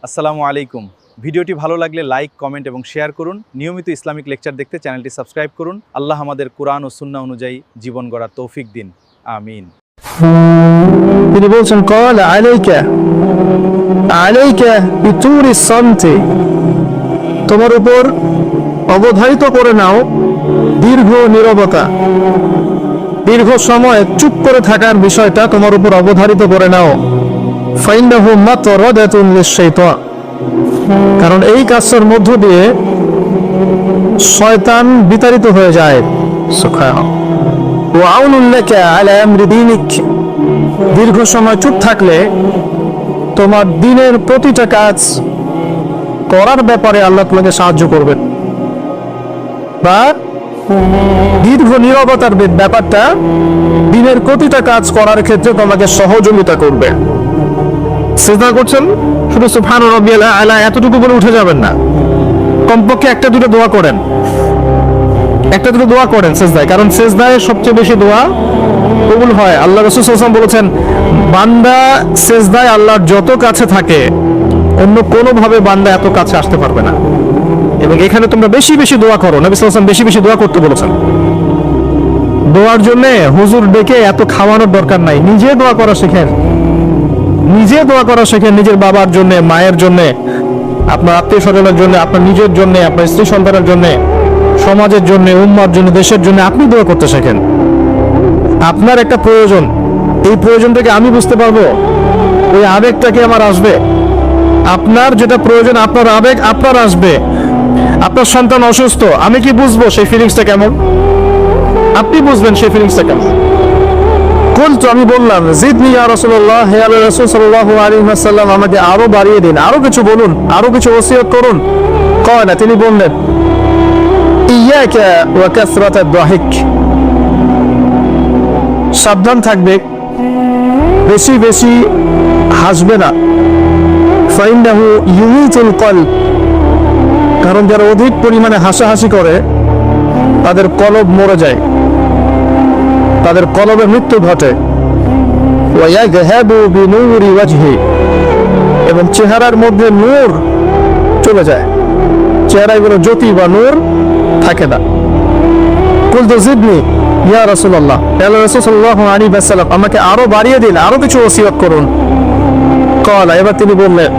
আসসালামু আলাইকুম। ভিডিওটি ভালো লাগলে লাইক, কমেন্ট এবং শেয়ার করুন। নিয়মিত ইসলামিক লেকচার দেখতে চ্যানেলটি সাবস্ক্রাইব করুন। আল্লাহ আমাদের কোরআন ও সুন্নাহ অনুযায়ী জীবন গড়ার তৌফিক দিন। আমিন। তিনি বলছেন قال عليك بطول الصمت, তোমার উপর অবধারিত করে নাও দীর্ঘ নীরবতা, দীর্ঘ সময় চুপ করে থাকার বিষয়টা তোমার উপর অবধারিত করে নাও। فإنه مطردة للشيطان, কারণ এই কাজের মধ্য দিয়ে শয়তান বিতাড়িত হয়ে যায়। وعون لك على أمر دينك, দীর্ঘ সময় চুপ থাকলে তোমার দিনের প্রতিটা কাজ করার ব্যাপারে আল্লাহ তোমাকে সাহায্য করবেন, বা দীর্ঘ নীরবতার ব্যাপারটা দিনের প্রতিটা কাজ করার ক্ষেত্রে তোমাকে সহযোগিতা করবে। সিজদা করছেন, শুধু সুবহান রাব্বিয়াল আলা এতটুকু বলে উঠে যাবেন না, কমপক্ষে একটা দুটো দোয়া করেন, একটা দুটো দোয়া করেন সিজদায়, কারণ সিজদায় সবচেয়ে বেশি দোয়া কবুল হয়। আল্লাহ রাসূল সাল্লাল্লাহু আলাইহি ওয়াসাল্লাম বলেছেন, বান্দা সিজদায় আল্লাহর যত কাছে থাকে অন্য কোনো ভাবে বান্দা এত কাছে আসতে পারবে না। এবং এখানে তোমরা বেশি বেশি দোয়া করো, নবী সাল্লাল্লাহু আলাইহি ওয়াসাল্লাম বেশি বেশি দোয়া করতে বলেছেন। দোয়ার জন্য হুজুর ডেকে এত খাওয়ানোর দরকার নাই, নিজে দোয়া করা শেখেন, নিজে দোয়া করা শেখেন। নিজের বাবার জন্য, মায়ের জন্য, আপনার আত্মীয় স্বজনের জন্য, আপনার নিজের জন্য, আপনার স্ত্রী সন্তানের জন্য, সমাজের জন্য, উম্মার জন্য, দেশের জন্য আপনি দোয়া করতে শেখেন। আপনার একটা প্রয়োজন, এই প্রয়োজনটাকে আমি বুঝতে পারবো, ওই আবেগটাকে আমার আসবে। আপনার যেটা প্রয়োজন, আপনার আবেগ আপনার আসবে। আপনার সন্তান অসুস্থ, আমি কি বুঝবো সেই ফিলিংসটা কেমন? আপনি বুঝবেন সেই ফিলিংসটা কেমন। কুলতু, আমি বললাম, জিদনি ইয়া রাসূলুল্লাহ, হে আল্লাহর রাসূল সাল্লাল্লাহু আলাইহি ওয়াসাল্লাম, আমাকে আরো বাড়িয়ে দিন, আরো কিছু বলুন, আরো কিছু ওসিয়ত করুন। ক্বালা, তিনি বললেন, ইয়াকা ওয়া কাসরাতাদ দাহিক, সাবধান থাকবে, বেশি বেশি হাসবে না। ফাইন্নাহু ইউমিতুল কলব, কারণ যারা অধিক পরিমাণে হাসাহাসি করে তাদের কলব মরে যায়, তাদের কলবে মৃত্যু ঘটে। ওয়া ইয়াযহাবু বিনূরি ওয়াজহি, এবং চেহারার মধ্যে নূর চলে যায়, চেহারায় কোনো জ্যোতি বা নূর থাকে না। কুলতু জিদনি ইয়া রাসূলুল্লাহ, আল্লাহ রাসূল সাল্লাল্লাহু আলাইহি ওয়াসাল্লাম, আমাকে আরো বাড়িয়ে দিন, আরো কিছু ওসিয়ত করুন। ক্বালা, এবার তিনি বললেন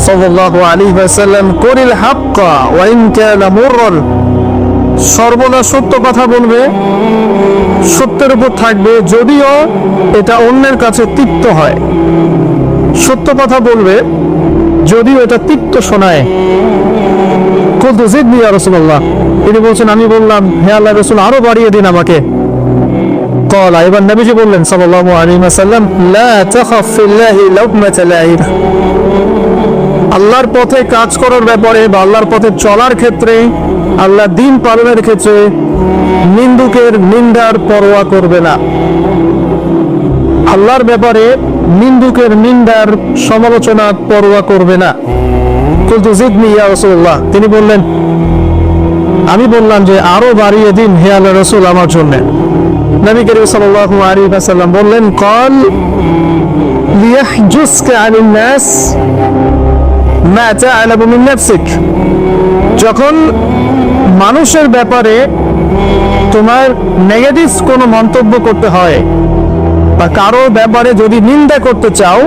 সাল্লাল্লাহু আলাইহি ওয়াসাল্লাম, কুলিল হাক্কা ওয়া ইন কানা মুররান, সর্বদা সত্য কথা বলবে, সত্যের উপর থাকবে, যদিও এটা অন্যের কাছে তিক্ত হয়। সত্য কথা বলবে যদিও এটা তিক্ত শোনায়। কুলতু জিদনি ইয়া রাসূলুল্লাহ, তিনি বলছেন, আমি বললাম, হে আল্লাহর রাসূল, আরো বাড়িয়ে দিন আমাকে। ক্বালা, এবার নবীজি বললেন সাল্লাল্লাহু আলাইহি ওয়াসাল্লাম, লা তাখাফ ফিল্লাহি লাউমাতা লাইম, আল্লাহর পথে কাজ করার ব্যাপারে বা আল্লাহর পথে চলার ক্ষেত্রে, আল্লাহর দ্বীন পালনের ক্ষেত্রে নিন্দুকের নিন্দার পরোয়া করবে না। আল্লাহর ব্যাপারে নিন্দুকের নিন্দার সমালোচনার পরোয়া করবে না। কুলতু জিদনি ইয়া রাসূলুল্লাহ, তিনি বললেন, আমি বললাম যে আরো বাড়িয়ে দিন হে আল্লাহর রাসূল আমার জন্য। নবী করিম সাল্লাল্লাহু আলাইহি ওয়াসাল্লাম বললেন, ক্বাল লিয়াহজুসকা আনিন নাস মা তা'লামু মিন নাফসিক, যখন মানুষের ব্যাপারে তোমার নেগেটিভ কোনো মন্তব্য করতে হয় বা কারো ব্যাপারে যদি নিন্দা করতে চাও,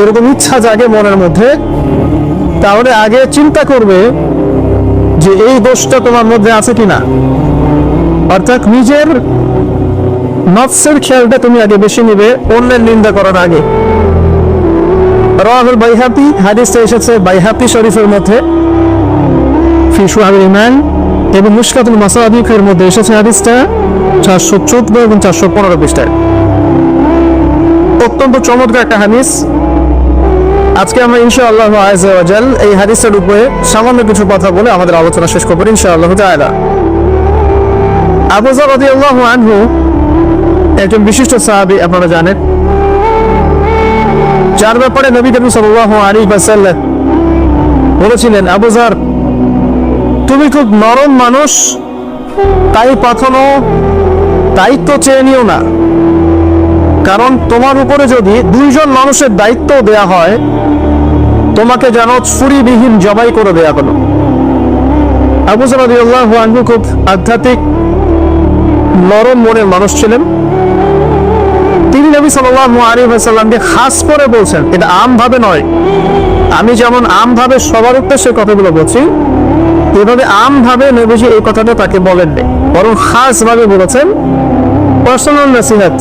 এরকম ইচ্ছা জাগে মনের মধ্যে, তাহলে আগে চিন্তা করবে যে এই দোষটা তোমার মধ্যে আছে কিনা। অর্থাৎ নিজের নফসের খেয়ালটা তুমি আগে বেশি নিবে অন্যের নিন্দা করার আগে। রাওয়াহুল বাইহাকি, হাদিসটা এসেছে বাইহাকি শরীফের মধ্যে ফি শুআবুল ঈমান, এবং মুশকাতুল মাসাবিহের মধ্যে এসেছে হাদিসটা 414 এবং 415 পৃষ্ঠায়। অত্যন্ত চমৎকার একটা হাদিস। আজকে আমরা ইনশাআল্লাহ আযজা ওয়া জাল এই হাদিসের উপরে সামান্য কিছু কথা বলে আমাদের আলোচনা শেষ করব ইনশাআল্লাহ তাআলা। আবু যর রাদিয়াল্লাহু আনহু একজন বিশিষ্ট সাহাবী, আপনারা জানেন, যার ব্যাপারে নবী করিম সাল্লাল্লাহু আলাইহি ওয়াসাল্লাম বলেছিলেন, আবু যর, তুমি খুব নরম মানুষ, তাই কখনো দায়িত্ব চেয়ে নিও না, কারণ তোমার উপরে যদি দুইজন মানুষের দায়িত্ব দেয়া হয় তোমাকে যেন ছুরিবিহীন জবাই করে দেয়া হলো। আবু যর রাদিয়াল্লাহু আনহু খুব আধ্যাত্মিক নরম মনের মানুষ ছিলেন। তিনি নবী সাল্লাল্লাহু আলাইহি ওয়াসাল্লামকে খাস করে বলছেন, এটা আমভাবে নয়, আমি যেমন আমভাবে সবার উদ্দেশ্যে কথাগুলো বলছি, এভাবে আমভাবে নবীজি এই কথাটা তাকে বলেননি, বরং খাস ভাবে বলেছেন, পার্সোনাল নসিহত,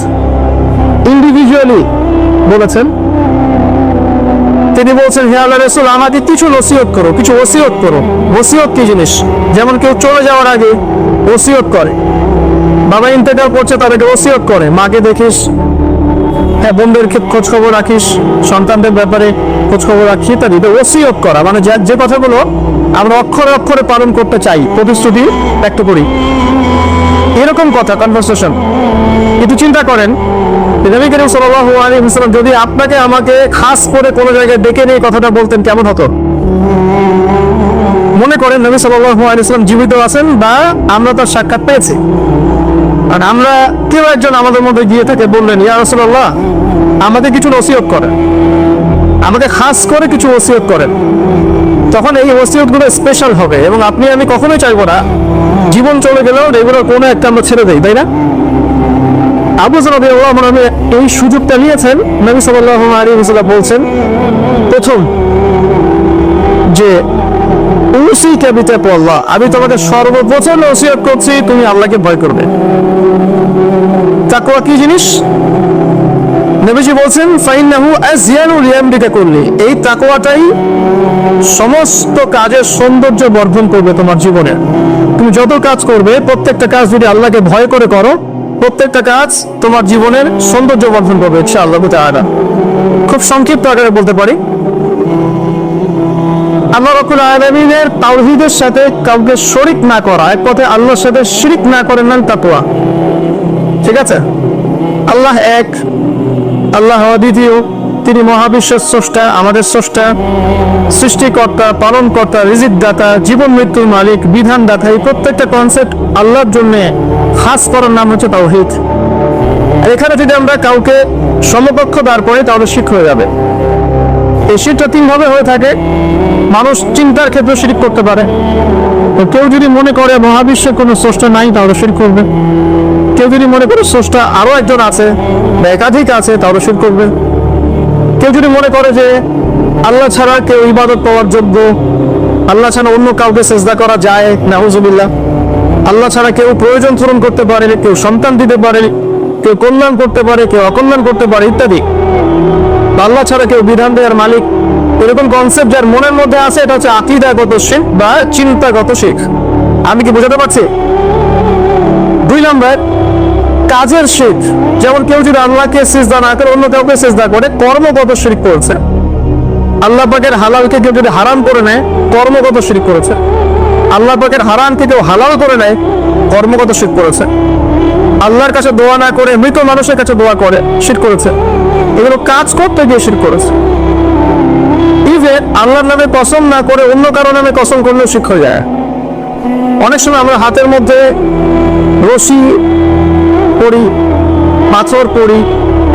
ইন্ডিভিজুয়ালি বলেছেন। তিনি বলছেন, হে আল্লাহর রাসূল, আমাকে কিছু নসিহত করো, কিছু ওসিয়ত করো। ওসিয়ত কি জিনিস? যেমন কেউ চলে যাওয়ার আগে ওসিয়ত করে, বাবা ইন্তেকাল করছে তাদেরকে ওসিয়ত করে, মাকে দেখিস, হ্যাঁ বোনদের খোঁজ খবর রাখিস, সন্তানদের ব্যাপারে খোঁজ খবর রাখি, তার এটা ওসিয়ত করা, মানে যে কথাগুলো আমরা অক্ষরে অক্ষরে পালন করতে চাই, প্রতিশ্রুতি ব্যক্ত করি, এরকম কথা, কনভারসেশন। কিন্তু চিন্তা করেন, নবী করিম সাল্লাল্লাহু আলাইহি ওয়াসাল্লাম যদি আপনাকে আমাকে খাস করে কোনো জায়গায় ডেকে নিয়ে কথাটা বলতেন, কেমন হতো? মনে করেন নবী সাল্লাল্লাহু আলাইহি ওয়াসাল্লাম জীবিত আছেন বা আমরা তার সাক্ষাৎ পেয়েছি, আর আমরা কেউ একজন আমাদের মধ্যে গিয়ে থেকে বললেন, ইয়া রাসূলুল্লাহ, আমাকে কিছু ওসিয়ত করেন, আমাকে খাস করে কিছু ওসিয়ত করেন, তখন এই ওসিয়তগুলো স্পেশাল হবে এবং আপনি আমি কখনোই চাইবো না জীবন চলে গেলেও এগুলোর কোনো একটা আমরা ছেড়ে দেই, তাই না? আবু যর রাদিয়াল্লাহু আনহু এই সুযোগটা নিয়েছেন। নবী সাল্লাল্লাহু আলাইহি ওয়াসাল্লাম বলছেন, প্রথম যে উসিকা বিতাকওয়াল্লাহ, আমি তোমাকে সর্বপ্রথম ওসিয়ত করছি তুমি আল্লাহকে ভয় করবে। তাকওয়া কি জিনিস? নবীজি বলছেন, ফাইন্নাহু আযয়ানু লিআমরিকা কুল্লি, এই তাকওয়াটাই সমস্ত কাজের সৌন্দর্য বর্ধন করবে তোমার জীবনে। তুমি যত কাজ করবে, প্রত্যেকটা কাজ যদি আল্লাহকে ভয় করে করো, প্রত্যেকটা কাজ তোমার জীবনের সৌন্দর্য বর্ধন করবে ইনশাআল্লাহ তাআলা। খুব সংক্ষিপ্ত আকারে বলতে পারি, আল্লাহ রাব্বুল আলামিনের তাওহীদের সাথে কাউকে শরীক না করা, এক কথায় আল্লাহর সাথে শিরক না করার নাম তাকওয়া। ঠিক আছে? আল্লাহ এক, আল্লাহ অদ্বিতীয়, তিনি মহাবিশ্বের স্রষ্টা, আমাদের স্রষ্টা, সৃষ্টিকর্তা, পালনকর্তা, রিজিক দাতা, জীবন মৃত্যুর মালিক, বিধানদাতা। এই প্রত্যেকটা কনসেপ্ট আল্লাহর জন্য খাস করার নাম হচ্ছে তাওহীদ। আর এখানে যদি আমরা কাউকে সমকক্ষ দাঁড় করি তাহলে শিরক হয়ে যাবে। এই শিরকটা তিন ভাবে হয়ে থাকে। মানুষ চিন্তার ক্ষেত্রে শিরক করতে পারে। তো কেউ যদি মনে করে মহাবিশ্বের কোনো স্রষ্টা নাই তাহলে শিরক করবে। কেউ যদি মনে করে স্রষ্টা আরো একজন আছে বা একাধিক আছে তাহলে শিরক করবে। কেউ যদি মনে করে যে আল্লাহ ছাড়া কেউ ইবাদত পাওয়ার যোগ্য, আল্লাহ ছাড়া অন্য কাউকে সেজদা করা যায়, নাউজুবিল্লাহ, আল্লাহ ছাড়া কেউ প্রয়োজন পূরণ করতে পারে, কেউ সন্তান দিতে পারে, কেউ কল্যাণ করতে পারে, কেউ অকল্যাণ করতে পারে ইত্যাদি, আল্লাহ ছাড়া কেউ বিধান দেওয়ার মালিক, এরকম কনসেপ্ট যার মনের মধ্যে আছে, এটা হচ্ছে আকীদাগত শিরক বা চিন্তাগত শিরক। আমি কি বোঝাতে পারছি? 2 নম্বর কাজের শিরক, যেমন কেউ যদি আল্লাহকে সিজদা না করে অন্য কাউকে সিজদা করে, কর্মগত শিরক করেছে। আল্লাহ পাকের হালালকে কেউ যদি হারাম করে নেয়, কর্মগত শিরক করেছে। আল্লাহ পাকের হারামকে কেউ হালাল করে নেয়, কর্মগত শিরক করেছে। আল্লাহর কাছে দোয়া না করে মৃত মানুষের কাছে দোয়া করে শিরক করেছে। এগুলো কাজ করতে গিয়ে শিরক করেছে। ইভেন আল্লাহর নামে কসম না করে অন্য কারো নামে কসম করলেও শিরক হয়ে যায়। অনেক সময় আমরা হাতের মধ্যে রশি পড়ি, পাথর পড়ি,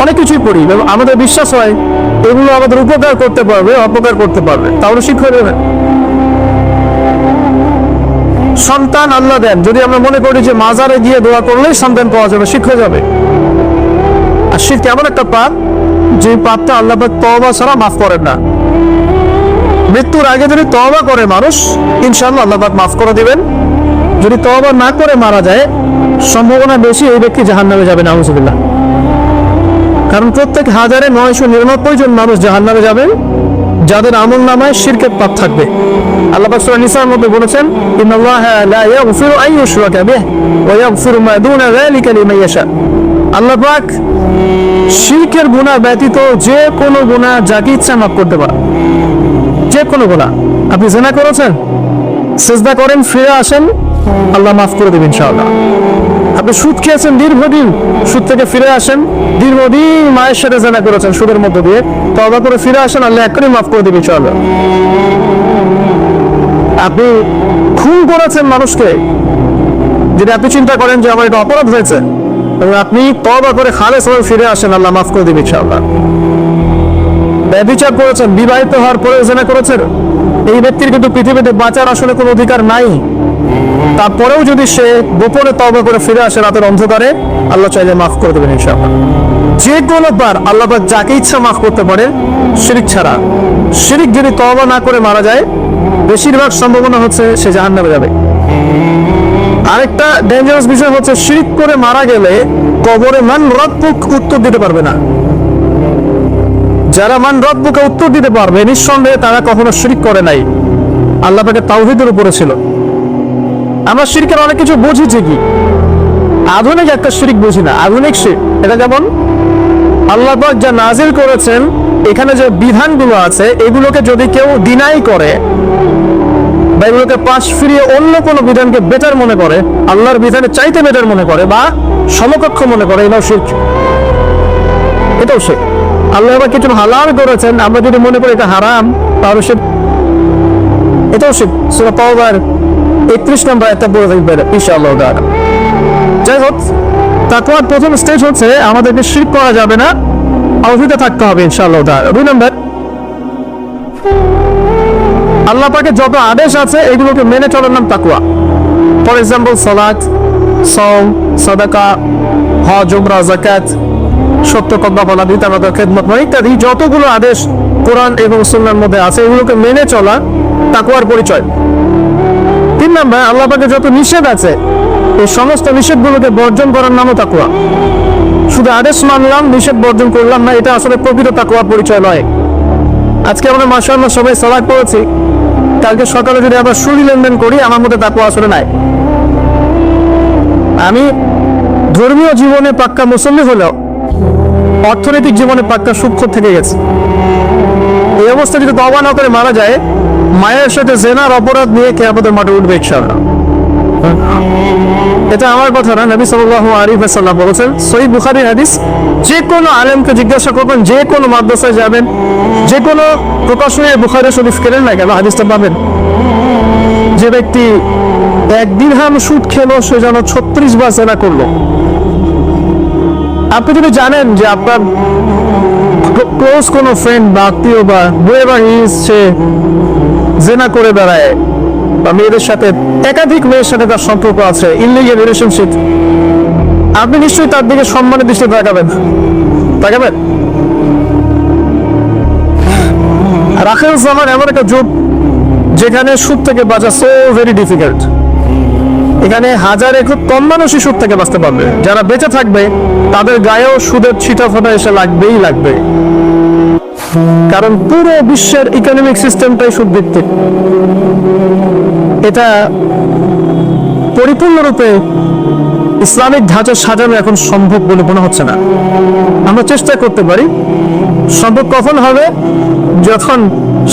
অনেক কিছুই পড়ি, আমাদের বিশ্বাস হয় এগুলো আমাদের উপকার করতে পারবে, অপকার করতে পারবে, তাহলে শিরক হয়ে যাবে। সন্তান আল্লাহ দেন, যদি আমরা মনে করি যে মাজারে গিয়ে দোয়া করলেই সন্তান পাওয়া যাবে, শিরক হয়ে যাবে। আর শিরক এমন একটা পাপ, যে পাপটা আল্লাহ পাক তওবা ছাড়া মাফ করেন না। মৃত্যুর আগে যদি তওবা করে মানুষ, ইনশাআল্লাহ আল্লাহ পাক মাফ করে দিবেন। যদি তওবা না করে মারা যায়, সম্ভাবনা বেশি এই ব্যক্তি জাহান্নামে যাবে, নাউজুবিল্লাহ। কারণ প্রত্যেক 1999 জন মানুষ জাহান্নামে যাবেন যাদের আমলনামায় শিরকের পাপ থাকবে। আল্লাহ পাক সূরা নিসার মধ্যে বলেছেন, ইন্নাল্লাহা লা ইয়াগফিরু আন ইউশরাকা বিহি ওয়া ইয়াগফিরু মা দুনা যালিকা লিমান ইয়াশা। আল্লাহ পাক শিরকের গুনাহ ব্যতীত যে কোনো গুনাহ যাকে ইচ্ছা মাফ করতে পারে। যে কোনো গুনাহ, আপনি জিনা করেছেন, সিজদা করেন, ফিরে আসেন, আল্লাহ মাফ করে দেবেন ইনশাআল্লাহ। আপনি সুদ খেয়েছেন দীর্ঘদিন, সুদ থেকে ফিরে আসেন, দীর্ঘদিন মায়ের সাথে জিনা করেছেন সুদের মধ্য দিয়ে, তওবা করে ফিরে আসেন, আল্লাহ এক্ষুনি মাফ করে দেবেন ইনশাআল্লাহ। আপনি খুন করেছেন মানুষকে, যদি আপনি চিন্তা করেন যে আমার এটা অপরাধ হয়েছে, এবং আপনি তওবা করে খালেস হয়ে ফিরে আসেন, আল্লাহ মাফ করে দেবেন ইনশাআল্লাহ। ব্যভিচার করেছেন, বিবাহিত হওয়ার পরে জেনা করেছেন, এই ব্যক্তির কিন্তু পৃথিবীতে বাঁচার আসলে কোনো অধিকার নাই। তারপরেও যদি সে গোপনে তওবা করে ফিরে আসে রাতের অন্ধকারে, আল্লাহ চাইলে মাফ করে দেবেন ইনশাআল্লাহ। যে কোনো বার আল্লাহ পাক যাকে ইচ্ছা মাফ করতে পারে, শিরিক ছাড়া। শিরিক যদি তওবা না করে মারা যায়, বেশিরভাগ সম্ভাবনা হচ্ছে সে জাহান্নামে যাবে। আরেকটা ডেঞ্জারাস বিষয় হচ্ছে, শিরিক করে মারা গেলে কবরে মান রব্বুক উত্তর দিতে পারবে না। যারা মান রব্বুকে উত্তর দিতে পারবে, নিঃসন্দেহে তারা কখনো শিরিক করে নাই, আল্লাহ পাকের তাওহীদের উপরে ছিল। আমরা শিরকের অনেক কিছু বুঝি ঠিকই, আধুনিক একটা শিরিক বুঝি না। আধুনিক শিরক এটা যেমন আল্লাহ পাক যা নাজিল করেছেন, এখানে যে বিধানগুলো আছে, এগুলোকে যদি কেউ ডিনাই করে বা এগুলোকে পাশ ফিরিয়ে অন্য কোনো বিধানকে বেটার মনে করে, আল্লাহর বিধানে চাইতে বেটার মনে করে বা সমকক্ষ মনে করে, এটাও শিরক। এটাও শিরক। আল্লাহ পাক কিছু হালাল করেছেন, আমরা যদি মনে করি এটা হারাম, তাহলে সে এটাও শিরক। সূরা তাওবার 31 নম্বর আয়াতটা পড়ে দেখবেন ইনশাআল্লাহ তাআলা। যাই হোক, তাকওয়ার প্রথম স্টেজ হচ্ছে আমাদেরকে শিরক করা যাবে না, তাওহীদে থাকতে হবে ইনশাআল্লাহ তাআলা। 2 নম্বর, আল্লাহ পাকের যত আদেশ আছে এগুলোকে মেনে চলার নাম তাকওয়া। ফর এক্সাম্পল সালাত, সাওম, সাদাকা, হজ, উমরা, যাকাত, সত্য কথা বলা, পিতামাতার খেদমত ইত্যাদি যতগুলো আদেশ কোরআন এবং সুন্নাহর মধ্যে আছে, এগুলোকে মেনে চলা তাকওয়ার পরিচয়। 3 নম্বর, আল্লাহ পাকের যত নিষেধ আছে এই সমস্ত নিষেধগুলোকে বর্জন করার নামও তাকওয়া। শুধু আদেশ মানলাম, নিষেধ বর্জন করলাম না, এটা আসলে প্রকৃত তাকওয়ার পরিচয় নয়। আজকে আমরা মাশাআল্লাহ সবাই সালাত পড়েছি, কালকে সকালে যদি আবার সুরি লেনদেন করি, আমার মধ্যে তাকওয়া আসলে নাই। আমি ধর্মীয় জীবনে পাক্কা মুসল্লি হলেও অর্থনৈতিক জীবনে পাক্কা সুদখোর থেকে গেছে। এই অবস্থা যদি তওবা না করে মারা যায়, মায়ের সাথে জেনার অপরাধ নিয়ে কিয়ামতের মাঠে উঠবে ইনশাআল্লাহ। এটা আমার কথা না, নবী সাল্লাল্লাহু আলাইহি ওয়াসাল্লাম বলেছেন, সহিহ বুখারীর হাদিস, যে কোনো আলেমকে জিজ্ঞাসা করবেন, যে কোনো মাদ্রাসায় যাবেন, যে কোনো প্রকাশনায় বুখারী শরীফ কেনেন না কেন, হাদিসটা পাবেন, যে ব্যক্তি 1 দিরহাম সুদ খেলো, সে যেন 36 বার জেনা করলো। আপনি যদি জানেন যে আপনার ক্লোজ কোনো ফ্রেন্ড বা আত্মীয় বা whoever he is, সে জেনা করে বেড়ায় বা মেয়েদের সাথে, একাধিক মেয়ের সাথে তার সম্পর্ক আছে, ইনলিগাল রিলেশনশিপ, আপনি নিশ্চয়ই তার দিকে সম্মানের দৃষ্টিতে তাকাবেন। আখির জামান এমন একটা যুগ যেখানে সুদ থেকে বাঁচা সো ভেরি ডিফিকাল্ট। এখানে হাজারে খুব কম মানুষই সুদ থেকে বাঁচতে পারবে। যারা বেঁচে থাকবে তাদের গায়েও সুদের ছিটাফোঁটা এসে লাগবেই লাগবে, কারণ পুরো বিশ্বের ইকোনমিক সিস্টেমটাই সুদ ভিত্তিক। এটা পরিপূর্ণরূপে ইসলামিক ধাঁচে সাজানো এখন সম্ভব বলে মনে হচ্ছে না। আমরা চেষ্টা করতে পারি, সম্ভব কখন হবে? যখন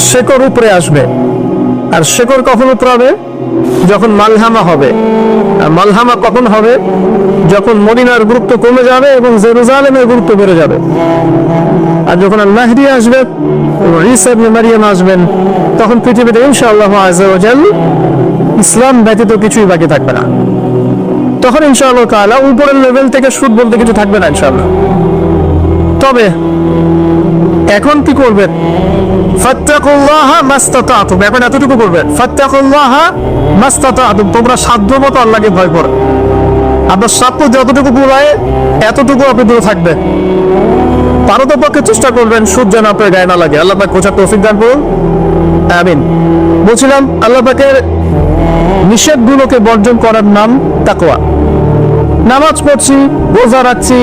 শেকড় উপরে আসবে। আর শেকড় কখন উপরে হবে? যখন মালহামা হবে। আর মালহামা কখন হবে? যখন মদিনার গুরুত্ব কমে যাবে এবং জেরুজালেমের গুরুত্ব বেড়ে যাবে। আর যখন আল মাহদি আসবে, ঈসা ইবনে মারিয়াম আসবেন, তখন পৃথিবীতে ইনশাআল্লাহ আযজা ওয়া জাল ইসলাম ব্যতীত কিছুই বাকি থাকবে না। তখন ইনশাআল্লাহ তাআলা উপরের লেভেল থেকে সুদ বলতে কিছু থাকবে না ইনশাআল্লাহ। তবে এখন কি করবেন? ফাত্তাকুল্লাহা মাসতাতাতুম, এখন এতটুকু করবেন, ফাত্তাকুল্লাহা মাসতাতাতুম, তোমরা সাধ্যমতো আল্লাহকে ভয় করো। আপনার সাধ্য যতটুকু পুরায় এতটুকু আপনি দূরে থাকবেন। পারতপক্ষে চেষ্টা করবেন সুদ যেন আপনার গায়ে না লাগে। আল্লাহ পাক বোঝার তৌফিক দান করুন, আমিন। বলছিলাম, আল্লাহ পাকের নিষেধগুলোকে বর্জন করার নাম তাকওয়া। নামাজ পড়ছি, রোজা রাখছি,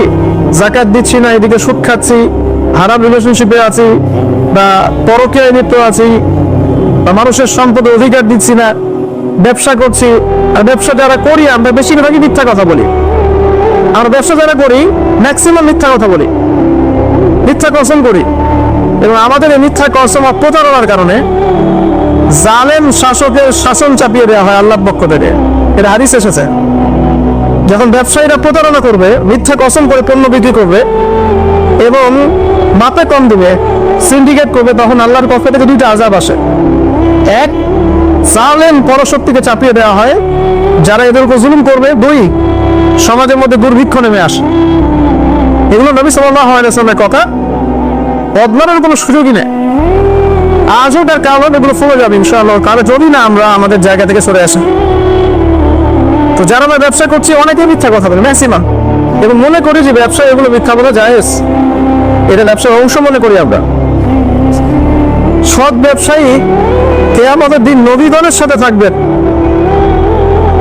যাকাত দিচ্ছি না, এদিকে সুদ খাচ্ছি, হারাম রিলেশনশিপে আছি, বা পরকীয়ায় লিপ্ত আছি, বা মানুষের সম্পদে অধিকার দিচ্ছি না, ব্যবসা করছি। আর ব্যবসা যারা করি আমরা বেশিরভাগই মিথ্যা কথা বলি। আমরা ব্যবসা যারা করি ম্যাক্সিমাম মিথ্যা কথা বলি, মিথ্যা কসম করি। এবং আমাদের এই মিথ্যা কসম আর প্রতারণার কারণে জালেম শাসকের শাসন চাপিয়ে দেওয়া হয় আল্লাহর পক্ষ থেকে। এটা হাদিস এসেছে। যখন ব্যবসায়ীরা প্রতারণা করবে, মিথ্যা কসম করে পণ্য বিক্রি করবে এবং মাপে কম দিবে, সিন্ডিকেট করবে, তখন আল্লাহর পক্ষ থেকে 2টা আযাব আসে। এক, জালেম পরশক্তিকে চাপিয়ে দেওয়া হয় যারা এদের উপর জুলুম করবে। 2, সমাজের মধ্যে দুর্ভিক্ষ নেমে আসে। এগুলো নবী সাল্লাল্লাহু আলাইহি ওয়াসাল্লামের কথা। বদলানোর কোনো সুযোগই নেই। আজও তার কারণ এগুলো ফলে যাবে ইনশাআল্লাহ, কারণ যদি না আমরা আমাদের জায়গা থেকে সরে আসি। তো যারা আমরা ব্যবসা করছি অনেকে মিথ্যা কথা বলে ম্যাক্সিমাম, এবং মনে করি যে ব্যবসা এগুলো মিথ্যা বলা জায়েজ, এটা ব্যবসার অংশ মনে করি আমরা। সৎ ব্যবসায়ী কিয়ামতের দিন নবীগণের সাথে থাকবেন।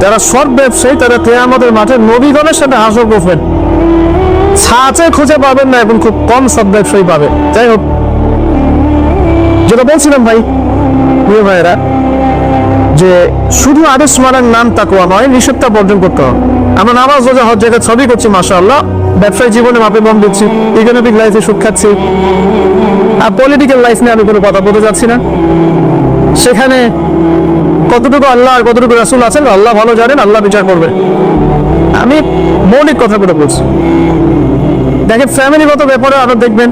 যারা সৎ ব্যবসায়ী তারা কিয়ামতের মাঠে নবীগণের সাথে হাসর করবেন। ছাঁচে খুঁজে পাবেন না এবং খুব কম সৎ ব্যবসায়ী পাবে। যাই হোক, যেটা বলছিলাম ভাই, প্রিয় ভাইয়েরা, যে শুধু আদেশ মানার নাম তাকওয়া নয়, নিষেধটা বর্জন করতে হবে। আমরা নামাজ রোজা হজ জায়গায় সবই করছি মাশাআল্লাহ, ব্যবসায়িক জীবনে মাপে বম দিচ্ছি, ইকোনমিক লাইফে সুখ খাচ্ছি, আর পলিটিক্যাল লাইফ নিয়ে আমি কোনো কথা বলতে যাচ্ছি না। সেখানে কতটুকু আল্লাহ আর কতটুকু রাসূল আছেন আল্লাহ ভালো জানেন, আল্লাহ বিচার করবে। আমি মৌলিক কথা করে বলছি। দেখেন, ফ্যামিলিগত ব্যাপারে আরো দেখবেন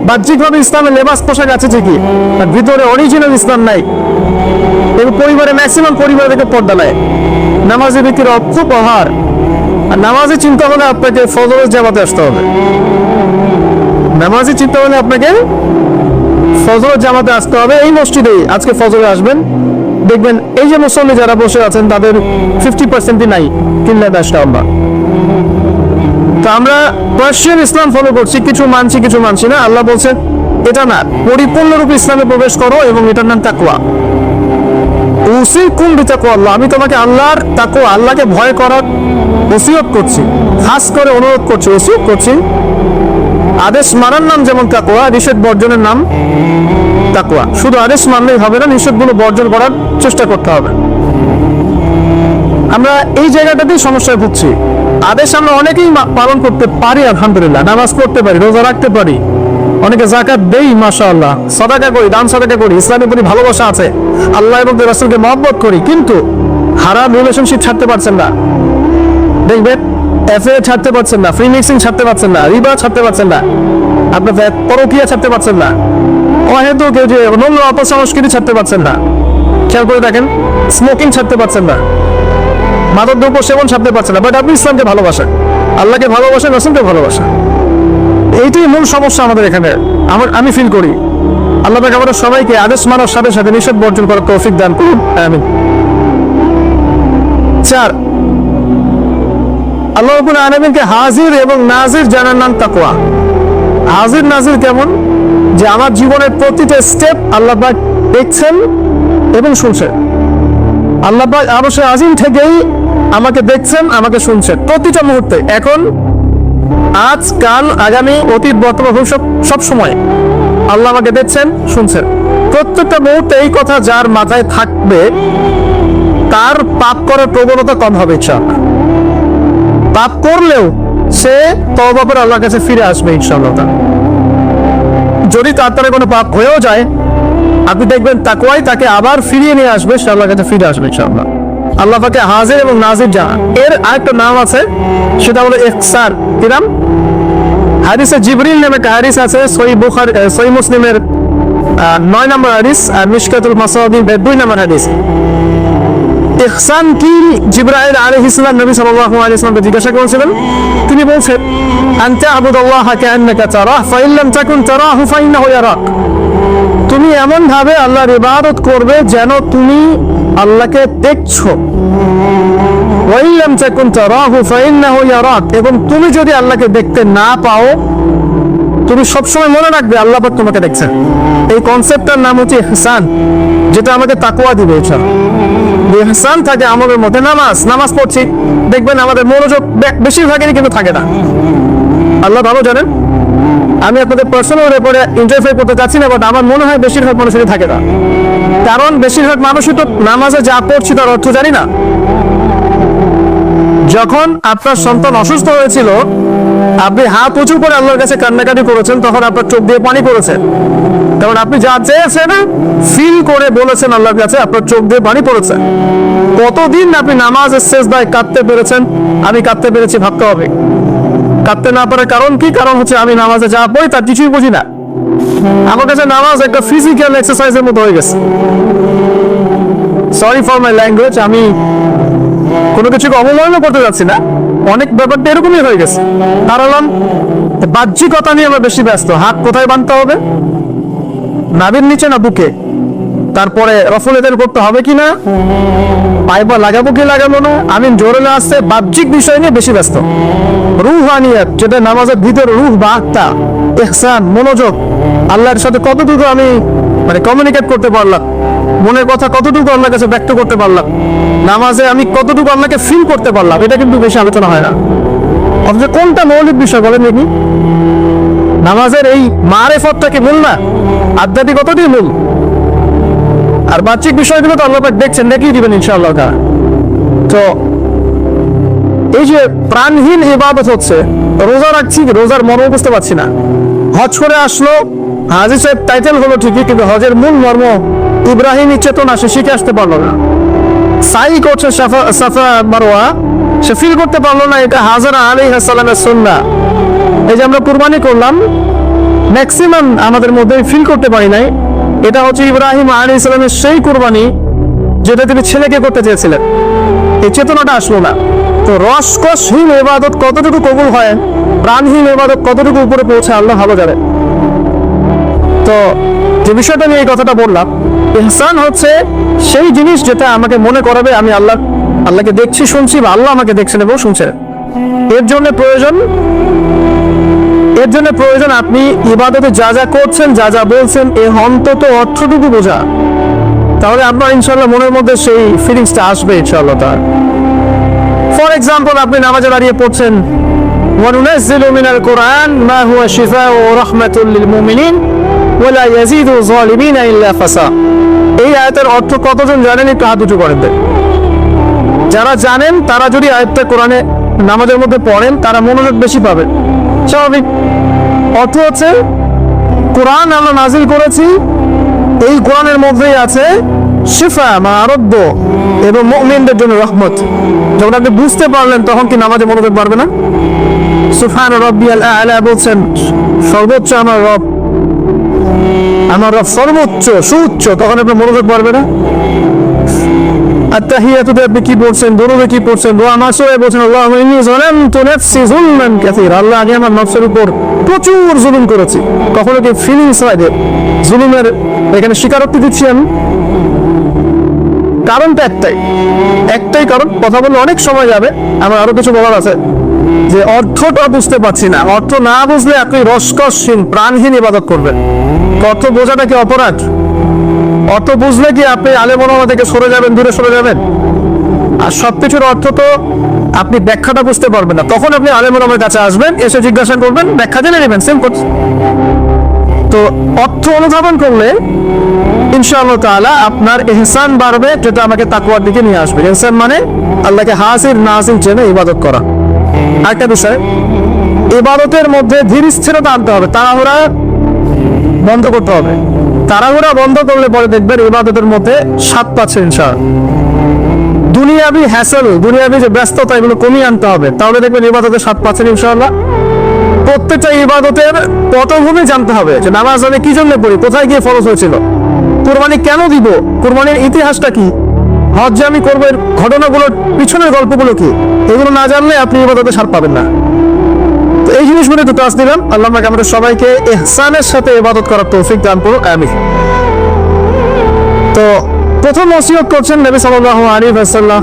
বাহ্যিকভাবে ইসলামের লেবাস পোশাক আছে ঠিকই, আর ভিতরে অরিজিনাল ইসলাম নাই। এবং পরিবারে ম্যাক্সিমাম পরিবার থেকে পর্দা নেয়। নামাজি ব্যক্তির অপপ্রহার, আর নামাজি চিন্তা হলে আপনাকে ফজরের জামাতে আসতে হবে। নামাজি চিন্তা হলে আপনাকে ফজরের জামাতে আসতে হবে। এই মসজিদে আজকে ফজরে আসবেন, দেখবেন এই যে মুসল্লি যারা বসে আছেন তাদের 50% নাই কিল্লা দাসটা আল্লাহ। তো আমরা পার্সিয়ান ইসলাম ফলো করছি, কিছু মানছি কিছু মানছি না। আল্লাহ বলছেন এটা না, পরিপূর্ণরূপে ইসলামে প্রবেশ করো, এবং এটার নাম তাকওয়া। উসিকুম বিতাকওয়া আল্লাহ, আমি তোমাকে আল্লাহর তাকওয়া, আল্লাহকে ভয় করার ওসিয়ত করছি, খাস করে অনুরোধ করছি, ওসিয়ত করছি। আদেশ মানার নাম যেমন তাকওয়া, নিষেধ বর্জনের নাম তাকওয়া। শুধু আদেশ মানলেই হবে না, নিষেধগুলো বর্জন করার চেষ্টা করতে হবে। আমরা এই জায়গাটাতেই সমস্যায় ভুগছি। আদেশ আমরা অনেকেই পালন করতে পারি, আলহামদুলিল্লাহ, নামাজ পড়তে পারি, রোজা রাখতে পারি, অনেকে যাকাত দেই মাশাআল্লাহ, সাদাকা করি, দান সাদাকা করি, ইসলামের প্রতি ভালোবাসা আছে, আল্লাহ এবং রাসূলকে মহব্বত করি, কিন্তু হারাম রিলেশনশিপ ছাড়তে পারছেন না। দেখবেন অ্যাফেয়ার ছাড়তে পারছেন না, ফ্রি মিক্সিং ছাড়তে পারছেন না, রিবা ছাড়তে পারছেন না, আপনার পরকীয়া ছাড়তে পারছেন না, হয়তো কেউ যে অন্য অপসংস্কৃতি ছাড়তে পারছেন না। খেয়াল করে দেখেন, স্মোকিং ছাড়তে পারছেন না, মাদকদ্রব্য সেবন ছাড়তে পারছেন না, বাট আপনি ইসলামকে ভালোবাসেন, আল্লাহকে ভালোবাসেন, রাসূলকে ভালোবাসেন। এইটাই মূল সমস্যা আমাদের এখানে। আমি ফিল করি আল্লাহ পাক আমাদের সবাইকে আদেশ মানার সাথে সাথে নিষেধ বর্জন করার তৌফিক দান করুন, আমিন। 4, আল্লাহ রাব্বুল আলামিনকে হাজির এবং নাজির জানার নাম তাকওয়া। হাজির নাজির কেমন? যে আমার জীবনের প্রতিটা স্টেপ আল্লাহ পাক দেখছেন এবং শুনছেন। আল্লাহ পাক আরশে আজিম থেকেই আমাকে দেখছেন, আমাকে শুনছেন প্রতিটা মুহূর্তে, এখন, আজ, কাল, আগামী, অতীত, বর্তমান, ভবিষ্যৎ, সব সময় আল্লাহ আমাকে দেখছেন, শুনছেন। প্রত্যেকটা মুহূর্তে এই কথা যার মাথায় থাকবে তার পাপ করার প্রবণতা কম হবে ইনশাআল্লাহ। পাপ করলেও সে তওবা করে আল্লাহর কাছে ফিরে আসবে ইনশাআল্লাহ। যদি তার দ্বারা কোনো পাপ হয়েও যায়, আপনি দেখবেন তাকওয়াই তাকে আবার ফিরিয়ে নিয়ে আসবে, সে আল্লাহর কাছে ফিরে আসবে ইনশাআল্লাহ। আল্লাহ পাকে হাজির এবং নাজির জানা, এর আরেকটা নাম আছে, সেটা হলো ইহসান। কি নাম? হাদিসে জিবরিল নামে একটা হাদিস আছে, সহিহ মুসলিমের 9 নম্বর হাদিস, আর মিশকাতুল মাসাবিহ 2 নম্বর হাদিস। ইহসান কি? জিবরাইল আলাইহিস সালাম নবী সাল্লাল্লাহু আলাইহি ওয়াসাল্লামকে জিজ্ঞাসা করেছিলেন। তিনি বলছেন, আনতা আবুদুল্লাহা কাআন্নাকা তারাহ ফাইন লাম তাকুন তারাহু ফাইন্নাহু ইয়ারাক। তুমি এমন ভাবে আল্লাহর ইবাদত করবে যেন তুমি আল্লাহকে দেখছো। ওয়াইন লাম তাকুন তারাহু ফাইন্নাহু ইয়ারাক, এবং তুমি যদি আল্লাহকে দেখতে না পাও, তুমি সবসময় মনে রাখবে আল্লাহ পাক তোমাকে দেখছেন। এই কনসেপ্টটার নাম হচ্ছে ইহসান, যেটা আমাদের তাকওয়া দিবে। ইহসান থাকে আমাদের মধ্যে। নামাজ পড়ছি, দেখবেন আমাদের মনোযোগ বেশিরভাগেরই কিন্তু থাকে না, আল্লাহ ভালো জানেন। আমি আপনাদের পার্সোনাল ব্যাপারে ইন্টারফেয়ার করতে চাচ্ছি না, বাট আমার মনে হয় বেশিরভাগ মানুষেরই থাকে না। কারণ বেশিরভাগ মানুষই তো নামাজে যা পড়ছি তার অর্থ জানি না। যখন আপনার সন্তান অসুস্থ হয়েছিল, আপনি হাত উঁচু করে আল্লাহর কাছে কান্নাকাটি করেছেন, তখন আপনার চোখ দিয়ে পানি পড়েছে, কারণ আপনি যা চেয়েছেন ফিল করে বলেছেন আল্লাহর কাছে, আপনার চোখ দিয়ে পানি পড়েছে। কতদিন আপনি নামাজের সেজদায় কাঁদতে পেরেছেন? আমি কাঁদতে পেরেছি, ভাবতে হবে। কাঁদতে না পারার কারণ কি? কারণ হচ্ছে আমি নামাজে যা পড়ি তার কিছুই বুঝি না। আমার কাছে নামাজ একটা ফিজিক্যাল এক্সারসাইজের মতো হয়ে গেছে। সরি ফর মাই ল্যাঙ্গুয়েজ, আমি কোনো কিছুকে অবমাননা করতে যাচ্ছি না, অনেক ব্যাপারটা এরকমই হয়ে গেছে। কারণ বাহ্যিকতা নিয়ে আমরা বেশি ব্যস্ত। হাত কোথায় বাঁধতে হবে, নাভির নিচে না বুকে, তারপরে রফুলেদের করতে হবে কিনা, পাইপা লাগাবো কি লাগাবো না, আমি জোরে না আসছে, বাহ্যিক বিষয় নিয়ে বেশি ব্যস্ত। রুহানিয়াত, যেটা নামাজের ভিতরে রুহ বা আত্মা, ইহসান, মনোযোগ, আল্লাহর সাথে কতটুকু আমি কমিউনিকেট করতে পারলাম, মনের কথা কতটুকু আল্লাহর কাছে ব্যক্ত করতে পারলাম, নামাজে আমি কতটুকু আল্লাহকে ফিল করতে পারলাম, এটা কিন্তু বেশি আলোচনা হয় না। অথচ কোনটা মৌলিক বিষয় বলেন দেখি? নামাজের এই মারেফতটাকে মূল না, আধ্যাত্মিকতাটাই মূল। আর বাহ্যিক বিষয়গুলো তো আল্লাহ পাক দেখছেন, দেখিয়ে দিবেন ইনশাআল্লাহ। তো এই যে প্রাণহীন ইবাদত হচ্ছে, রোজা রাখছি, রোজার মর্ম বুঝতে পারছি না। হজ করে আসলো, হাজী সাহেব টাইটেল হলো ঠিকই, কিন্তু হজের মূল মর্ম ইব্রাহিমী চেতনা সে শিখে আসতে পারলো না। সাই করছে সাফা মারওয়া, সে ফিল করতে পারলো না এটা হাজরা আলাইহিস সালামের সুন্নাহ। এই যে আমরা কুরবানি করলাম, ম্যাক্সিমাম আমাদের মধ্যে ফিল করতে পারি নাই এটা হচ্ছে ইব্রাহিম আলাইহিস সালামের সেই কুরবানি যেটা তিনি ছেলেকে করতে চেয়েছিলেন। এই চেতনাটা আসলো না। তো রসকসহীন ইবাদত কতটুকু কবুল হয়, প্রাণহীন ইবাদত কতটুকু উপরে পৌঁছে আল্লাহ ভালো জানে। তো যে বিষয়টা নিয়ে এই কথাটা বললাম, ইহসান হচ্ছে সেই জিনিস যেটা আমাকে মনে করাবে আমি আল্লাহকে দেখছি, শুনছি, বা আল্লাহ আমাকে দেখছেন এবং শুনছেন। এর জন্য প্রয়োজন আপনি ইবাদতে যা যা করছেন, যা যা বলছেন, এর অন্তত অর্থটুকু বোঝা। তাহলে আপনার ইনশাআল্লাহ মনের মধ্যে সেই ফিলিংসটা আসবে ইনশাআল্লাহ। তার ফর এক্সাম্পল, আপনি নামাজে দাঁড়িয়ে পড়ছেন ওয়ানুনাজ্জিলু মিনাল কুরআন মা হুয়া শিফাউ ওয়া রাহমাতুল লিল মুমিনিন ওয়া লা ইয়াজিদু যালিমিনা ইল্লা ফাসা। এই আয়াতের অর্থ কতজন জানেন? একটু হাত উঁচু করেন। যারা জানেন তারা যদি আয়াতটা কোরআনে নামাজের মধ্যে পড়েন, তারা মনোযোগ বেশি পাবে। স্বাভাবিক অর্থ হচ্ছে কোরআন আমরা নাজিল করেছি, এই কোরআনের মধ্যেই আছে শিফা বা আরোগ্য এবং মুমিনদের জন্য রহমত। যখন আপনি বুঝতে পারলেন তখন কি নামাজে মনোযোগ বাড়বে না? সুবহান রাব্বিয়াল আ'লা বলছেন, সর্বোচ্চ আমার রব সর্বোচ্চ সুউচ্চ, তখন আপনার মনোযোগ বাড়বে না? আত্তাহিয়াতুতে আপনি কি পড়ছেন, দরুদে কি পড়ছেন, দোয়া মাসুরে বলছেন আল্লাহুম্মা ইন্নী যালামতু নাফসি যুলমান কাসীরা, আল্লাহ আমি আমার নফসের উপর প্রচুর জুলুম করেছি। কখনো কি ফিলিংস হয় যে জুলুমের এখানে স্বীকারোক্তি দিচ্ছি আমি? কারণটা একটাই কারণ, কথা বললে অনেক সময় যাবে, আমার আরো কিছু বলার আছে, যে অর্থটা বুঝতে পারছি না। অর্থ না বুঝলে আপনি রসকসহীন প্রাণহীন ইবাদত করবেন। অর্থ বোঝাটা কি অপরাধ? অর্থ বুঝলে কি আপনি আলেম ওলামা থেকে সরে যাবেন, দূরে সরে যাবেন? আর সবকিছুর অর্থ তো আপনি ব্যাখ্যাটা বুঝতে পারবেন না, তখন আপনি আলেম ওলামার কাছে আসবেন, এসে জিজ্ঞাসা করবেন, ব্যাখ্যা জেনে নেবেন, সেম করছে। তো অর্থ অনুধাবন করলে ইনশাআল্লাহ তাআলা আপনার ইহসান বাড়বে, যেটা আমাকে তাকওয়ার দিকে নিয়ে আসবে। ইহসান মানে আল্লাহকে হাসির নাসির জেনে ইবাদত করা। আরেকটা বিষয়, ইবাদতের মধ্যে ধীর স্থিরতা আনতে হবে, তাড়াহুড়া বন্ধ করতে হবে। তাড়াহুড়া বন্ধ করলে পরে দেখবেন ইবাদতের মধ্যে স্বাদ পাচ্ছে ইনশাআল্লাহ। দুনিয়াবি হ্যাসেল, দুনিয়াবি যে ব্যস্ততা, এগুলো কমিয়ে আনতে হবে, তাহলে দেখবেন ইবাদতের স্বাদ পাচ্ছেন ইনশাআল্লাহ। প্রত্যেকটা ইবাদতের পটভূমি জানতে হবে, যে নামাজ আমি কি জন্য পড়ি, কোথায় গিয়ে ফরজ হয়েছিল, কুরবানি কেন দিব, কুরবানির ইতিহাসটা কি, হজ যে আমি করবো এর ঘটনাগুলোর পিছনের গল্পগুলো কি, এগুলো না জানলে আপনি ইবাদতের স্বাদ পাবেন না। তো এই জিনিসগুলো একটু টাচ দিলাম। আল্লাহ আমাদের সবাইকে ইহসানের সাথে ইবাদত করার তৌফিক দান করুক, আমিন। তো প্রথম ওসিয়ত করছেন নবী সাল্লাল্লাহু আলাইহি ওয়াসাল্লাম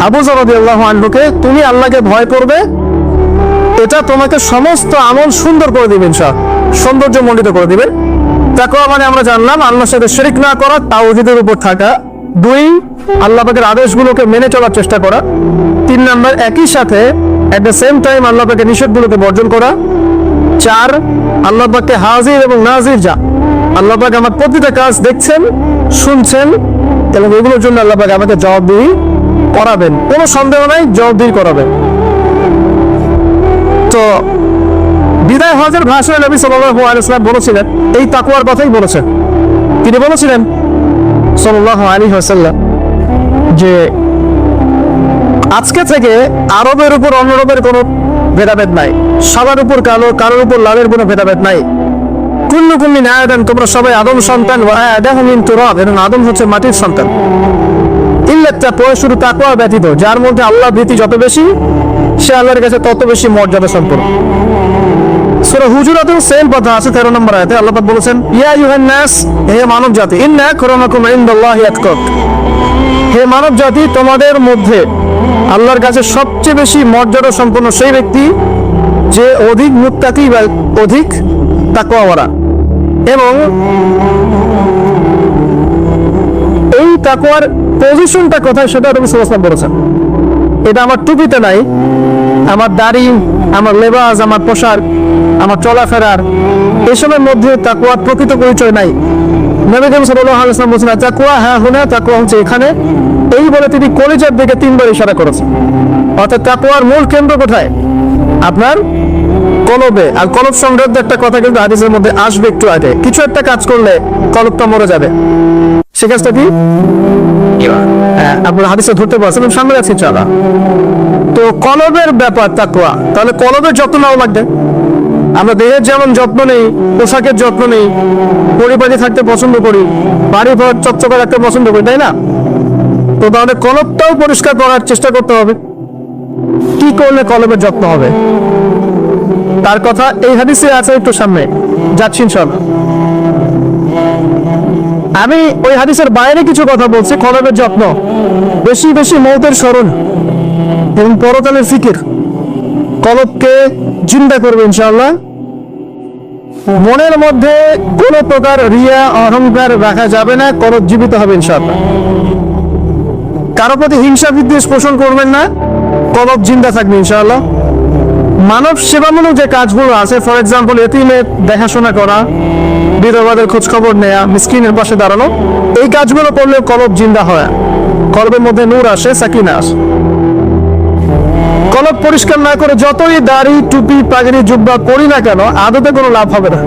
আবু যর রাদিয়াল্লাহু আনহুকে, তুমি আল্লাহকে ভয় করবে, এটা তোমাকে সমস্ত আমল সুন্দর করে দিবেন, সৌন্দর্যমণ্ডিত করে দিবেন। তাকওয়া মানে আমরা জানলাম আল্লাহর সাথে শিরক না করা, তাওহীদের উপর থাকা। 2, আল্লাহ পাকের আদেশগুলোকে মেনে চলার চেষ্টা করা। 3 নাম্বার, একই সাথে এট দ্য সেম টাইম আল্লাহ পাকের নিষেধগুলোকে বর্জন করা। 4, আল্লাহ পাককে হাজির এবং নাজির যা, আল্লাহ পাক আমার প্রতিটা কাজ দেখছেন, শুনছেন, এবং এগুলোর জন্য আল্লাহ পাক আমাকে জবাবদিহি করাবেন, কোনো সন্দেহ নাই, জবাবদিহি করাবেন। তো বিদায় হজের ভাষণে নবী সাল্লাল্লাহু আলাইহি ওয়াসাল্লাম বলেছিলেন, এই তাকওয়ার কথাই বলেছেন। তিনি বলেছিলেন সাল্লাল্লাহু আলাইহি ওয়াসাল্লাম যে আজকে থেকে আরবের উপর অন্য রবের কোনো ভেদাভেদ নাই, সাদার উপর কালো, কালোর উপর লালের কোনো ভেদাভেদ নাই। কুল্লুকুম মিন আদম, তোমরা সবাই আদম সন্তান, ওয়া আদামু মিন তুরাব, এবং আদম হচ্ছে মাটির সন্তান। ইল্লা তাকওয়া, শুধু তাকওয়া ব্যতীত, যার মধ্যে আল্লাহ ভীতি যত বেশি, সে আল্লাহর কাছে তত বেশি মর্যাদা সম্পন্ন। সূরা হুজুরাতেও সেম কথা আছে 13 নম্বর আয়াতে আল্লাহ পাক বলেছেন ইয়া আইয়ুহান নাস, হে মানব জাতি, ইন্না আকরামাকুম ইনদাল্লাহি আতকাকুম, হে মানব জাতি, তোমাদের মধ্যে আল্লাহর কাছে সবচেয়ে বেশি মর্যাদা সম্পন্ন সেই ব্যক্তি যে অধিক মুত্তাকি বা অধিক তাকওয়াওয়ালা। এবং এই তাকওয়ার পজিশনটা কোথায় সেটা নবী সাল্লাল্লাহু আলাইহি ওয়াসাল্লাম বলেছেন। এটা আমার টুপিতে নাই, আমার দাড়ি, আমার লেবাস, আমার পোশাক, আমার চলাফেরার এসবের মধ্যে তাকওয়ার প্রকৃত পরিচয় নাই। নবী করিম সাল্লাল্লাহু আলাইহি ওয়াসাল্লাম বলেছেন তাকওয়া হ্যাঁ হুনা, তাকওয়া হচ্ছে এখানে। এই বলে তিনি কলিজার দিকে 3 বার ইশারা করেছেন। অর্থাৎ তাকওয়ার মূল কেন্দ্র কোথায়? আপনার কলবে। আর কলব সংক্রান্ত একটা কথা কিন্তু হাদিসের মধ্যে আসবে একটু আগে। কিছু একটা কাজ করলে কলবটা মরে যাবে, সে কাজটা কি? আপনার হাদিসে ধরতে পারছেন, সামনে আছে চালা। তো কলবের ব্যাপার তাকওয়া, তাহলে কলবের যত্ন নেওয়া লাগবে। আমরা দেহের যেমন যত্ন নেই, পোশাকের যত্ন নেই, পরিপাটি থাকতে পছন্দ করি, বাড়ি ঘর চকচকে রাখতে পছন্দ করি, তাই না? তো তাহলে কলবটাও পরিষ্কার করার চেষ্টা করতে হবে। কি করলে কলবের যত্ন হবে তার কথা এই হাদিসে আছে, একটু সামনে যাচ্ছি ইনশাআল্লাহ। আমি ওই হাদিসের বাইরে কিছু কথা বলছি। কলবের যত্ন, বেশি বেশি মওতের স্মরণ এবং পরকালের ফিকির কলবকে জিন্দা করবে ইনশাআল্লাহ। মনের মধ্যে কোনো প্রকার রিয়া অহংকার রাখা যাবে না, কলব জীবিত হবে ইনশাআল্লাহ। কারো প্রতি হিংসা বিদ্বেষ পোষণ করবেন না, কলব জিন্দা থাকবে ইনশাআল্লাহ। মানব সেবামূলক যে কাজগুলো আছে, ফর এক্সাম্পল এতিমের দেখাশোনা করা, বিধবাদের খোঁজ খবর নেয়া, মিসকিনের পাশে দাঁড়ানো, এই কাজগুলো করলে কলব জিন্দা হয়, কলবের মধ্যে নূর আসে, সাকিনা আসে। কলব পরিষ্কার না করে যতই দাড়ি টুপি পাগড়ি জুব্বা করি না কেন, আদতে কোনো লাভ হবে না।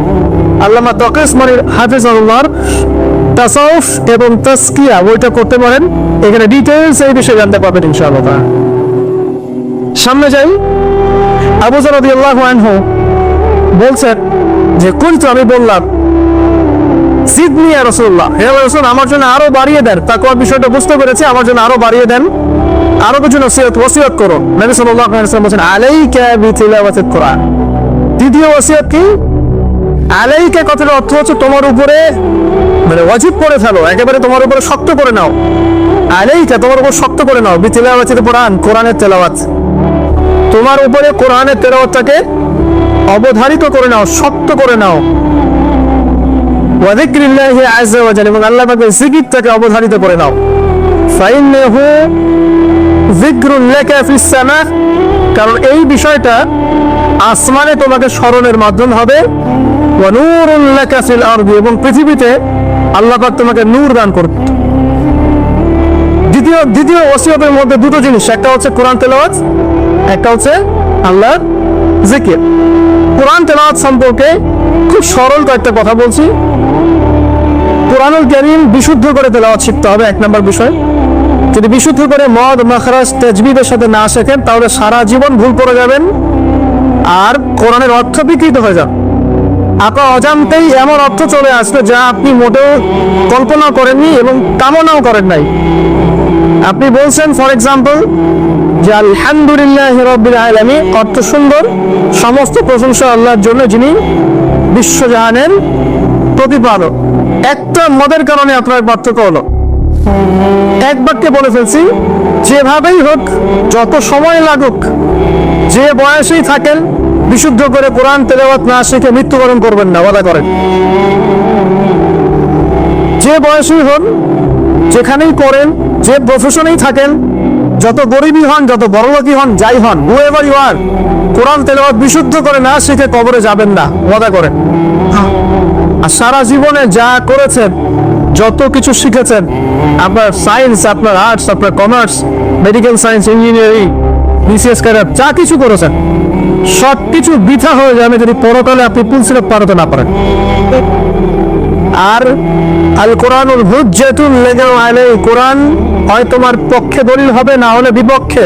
আল্লামা তকি উসমানী হাফিজাহুল্লাহর তাসাউফ এবং তাসকিয়া বইটা করতে পারেন, এখানে ডিটেইলস এই বিষয়ে জানতে পারবেন ইনশাআল্লাহ। সামনে যাই। আবু যর রাদিয়াল্লাহু আনহু বলছেন যে কুনতু, আমি বললাম, জিদনি ইয়া রাসূলুল্লাহ, হে রাসূল আমার জন্য আরো বাড়িয়ে দেন। তাকওয়ার বিষয়টা বুঝতে পেরেছি, আমার জন্য আরো বাড়িয়ে দেন, আরো কিছু ওসিয়ত করো। নবী সাল্লাল্লাহু আলাইহি ওয়াসাল্লাম বলেন আলাইকা বিতিলাওয়াতিল কুরআন। দ্বিতীয় ওসিয়ত কি? আলাইকা কথার অর্থ হচ্ছে তোমার উপরে, মানে ওয়াজিব করে ফেলো, একেবারে তোমার উপরে শক্ত করে নাও। আলাইকা তোমার উপর শক্ত করে নাও, বিতিলাওয়াতিল কুরআন, কোরআনের তেলাওয়াত। তোমার উপরে কোরআনের তেলাওয়াতটাকে অবধারিত করে নাও, শক্ত করে নাও। ওয়া যিকরিল্লাহি আযজা ওয়া জাল্লা, এবং আল্লাহ পাকের জিকিরটাকে অবধারিত করে নাও। ফাইন্নাহু যিকরুন লাকা ফিস সামা, কারণ এই বিষয়টা আসমানে তোমাকে স্মরণের মাধ্যম হবে। ওয়া নূরুন লাকা ফিল আরদি, এবং পৃথিবীতে আল্লাহ পাক তোমাকে নূর দান করবে। দ্বিতীয় ওসিয়তের মধ্যে দুটো জিনিস, একটা হচ্ছে কোরআন তেলাওয়াত, একটা হচ্ছে আল্লাহর জিকির। কোরআন তেলাওয়াত সম্পর্কে খুব সরল কয়েকটা কথা বলছি। কোরআনুল কারীম বিশুদ্ধ করে তেলাওয়াত শিখতে হবে, 1 নম্বর বিষয়। যদি বিশুদ্ধ করে মদ মাখরাজ তাজবিদের সাথে না শেখেন, তাহলে সারা জীবন ভুল করে যাবেন আর কোরআনের অর্থ বিকৃত হয়ে যাবে। আপনার অজান্তেই এমন অর্থ চলে আসবে যা আপনি মোটেও কল্পনা করেননি এবং কামনাও করেন নাই। আপনি বলছেন ফর এক্সাম্পল যে আলহামদুলিল্লাহি রাব্বিল আলামিন, অর্থ সুন্দর, সমস্ত প্রশংসা আল্লাহর জন্য যিনি বিশ্বজাহানের প্রতিপালক। একটা মদের কারণে আপনার পার্থক্য হলো, এক বাক্যে বলে ফেলছি, যেভাবেই হোক, যত সময় লাগুক, যে বয়সেই থাকেন, বিশুদ্ধ করে কোরআন তেলাওয়াত না শিখে মৃত্যুবরণ করবেন না, ওয়াদা করেন। যে বয়সেই হন, যেখানেই করেন, যে প্রফেশনেই থাকেন, যত গরিবই হন, যত বড়লোকই হন, যাই হন, হুএভার ইউ আর, কোরআন তেলাওয়াত বিশুদ্ধ করে না শিখে কবরে যাবেন না, ওয়াদা করেন। আর সারা জীবনে যা করেছেন, যত কিছু শিখেছেন, আপনার সায়েন্স, আপনার আর্টস, আপনার commerce, medical science, engineering, BCS cadre, যা কিছু করেছেন, সব কিছু বৃথা হয়ে যাবে যদি পরকালে আপনি পুল সিরাপ পারতে না পারেন। আর আল কোরআনুল হুজ্জাতুন লাকা আলাইহি, কোরআন হয় তোমার পক্ষে দলিল হবে, না হলে বিপক্ষে।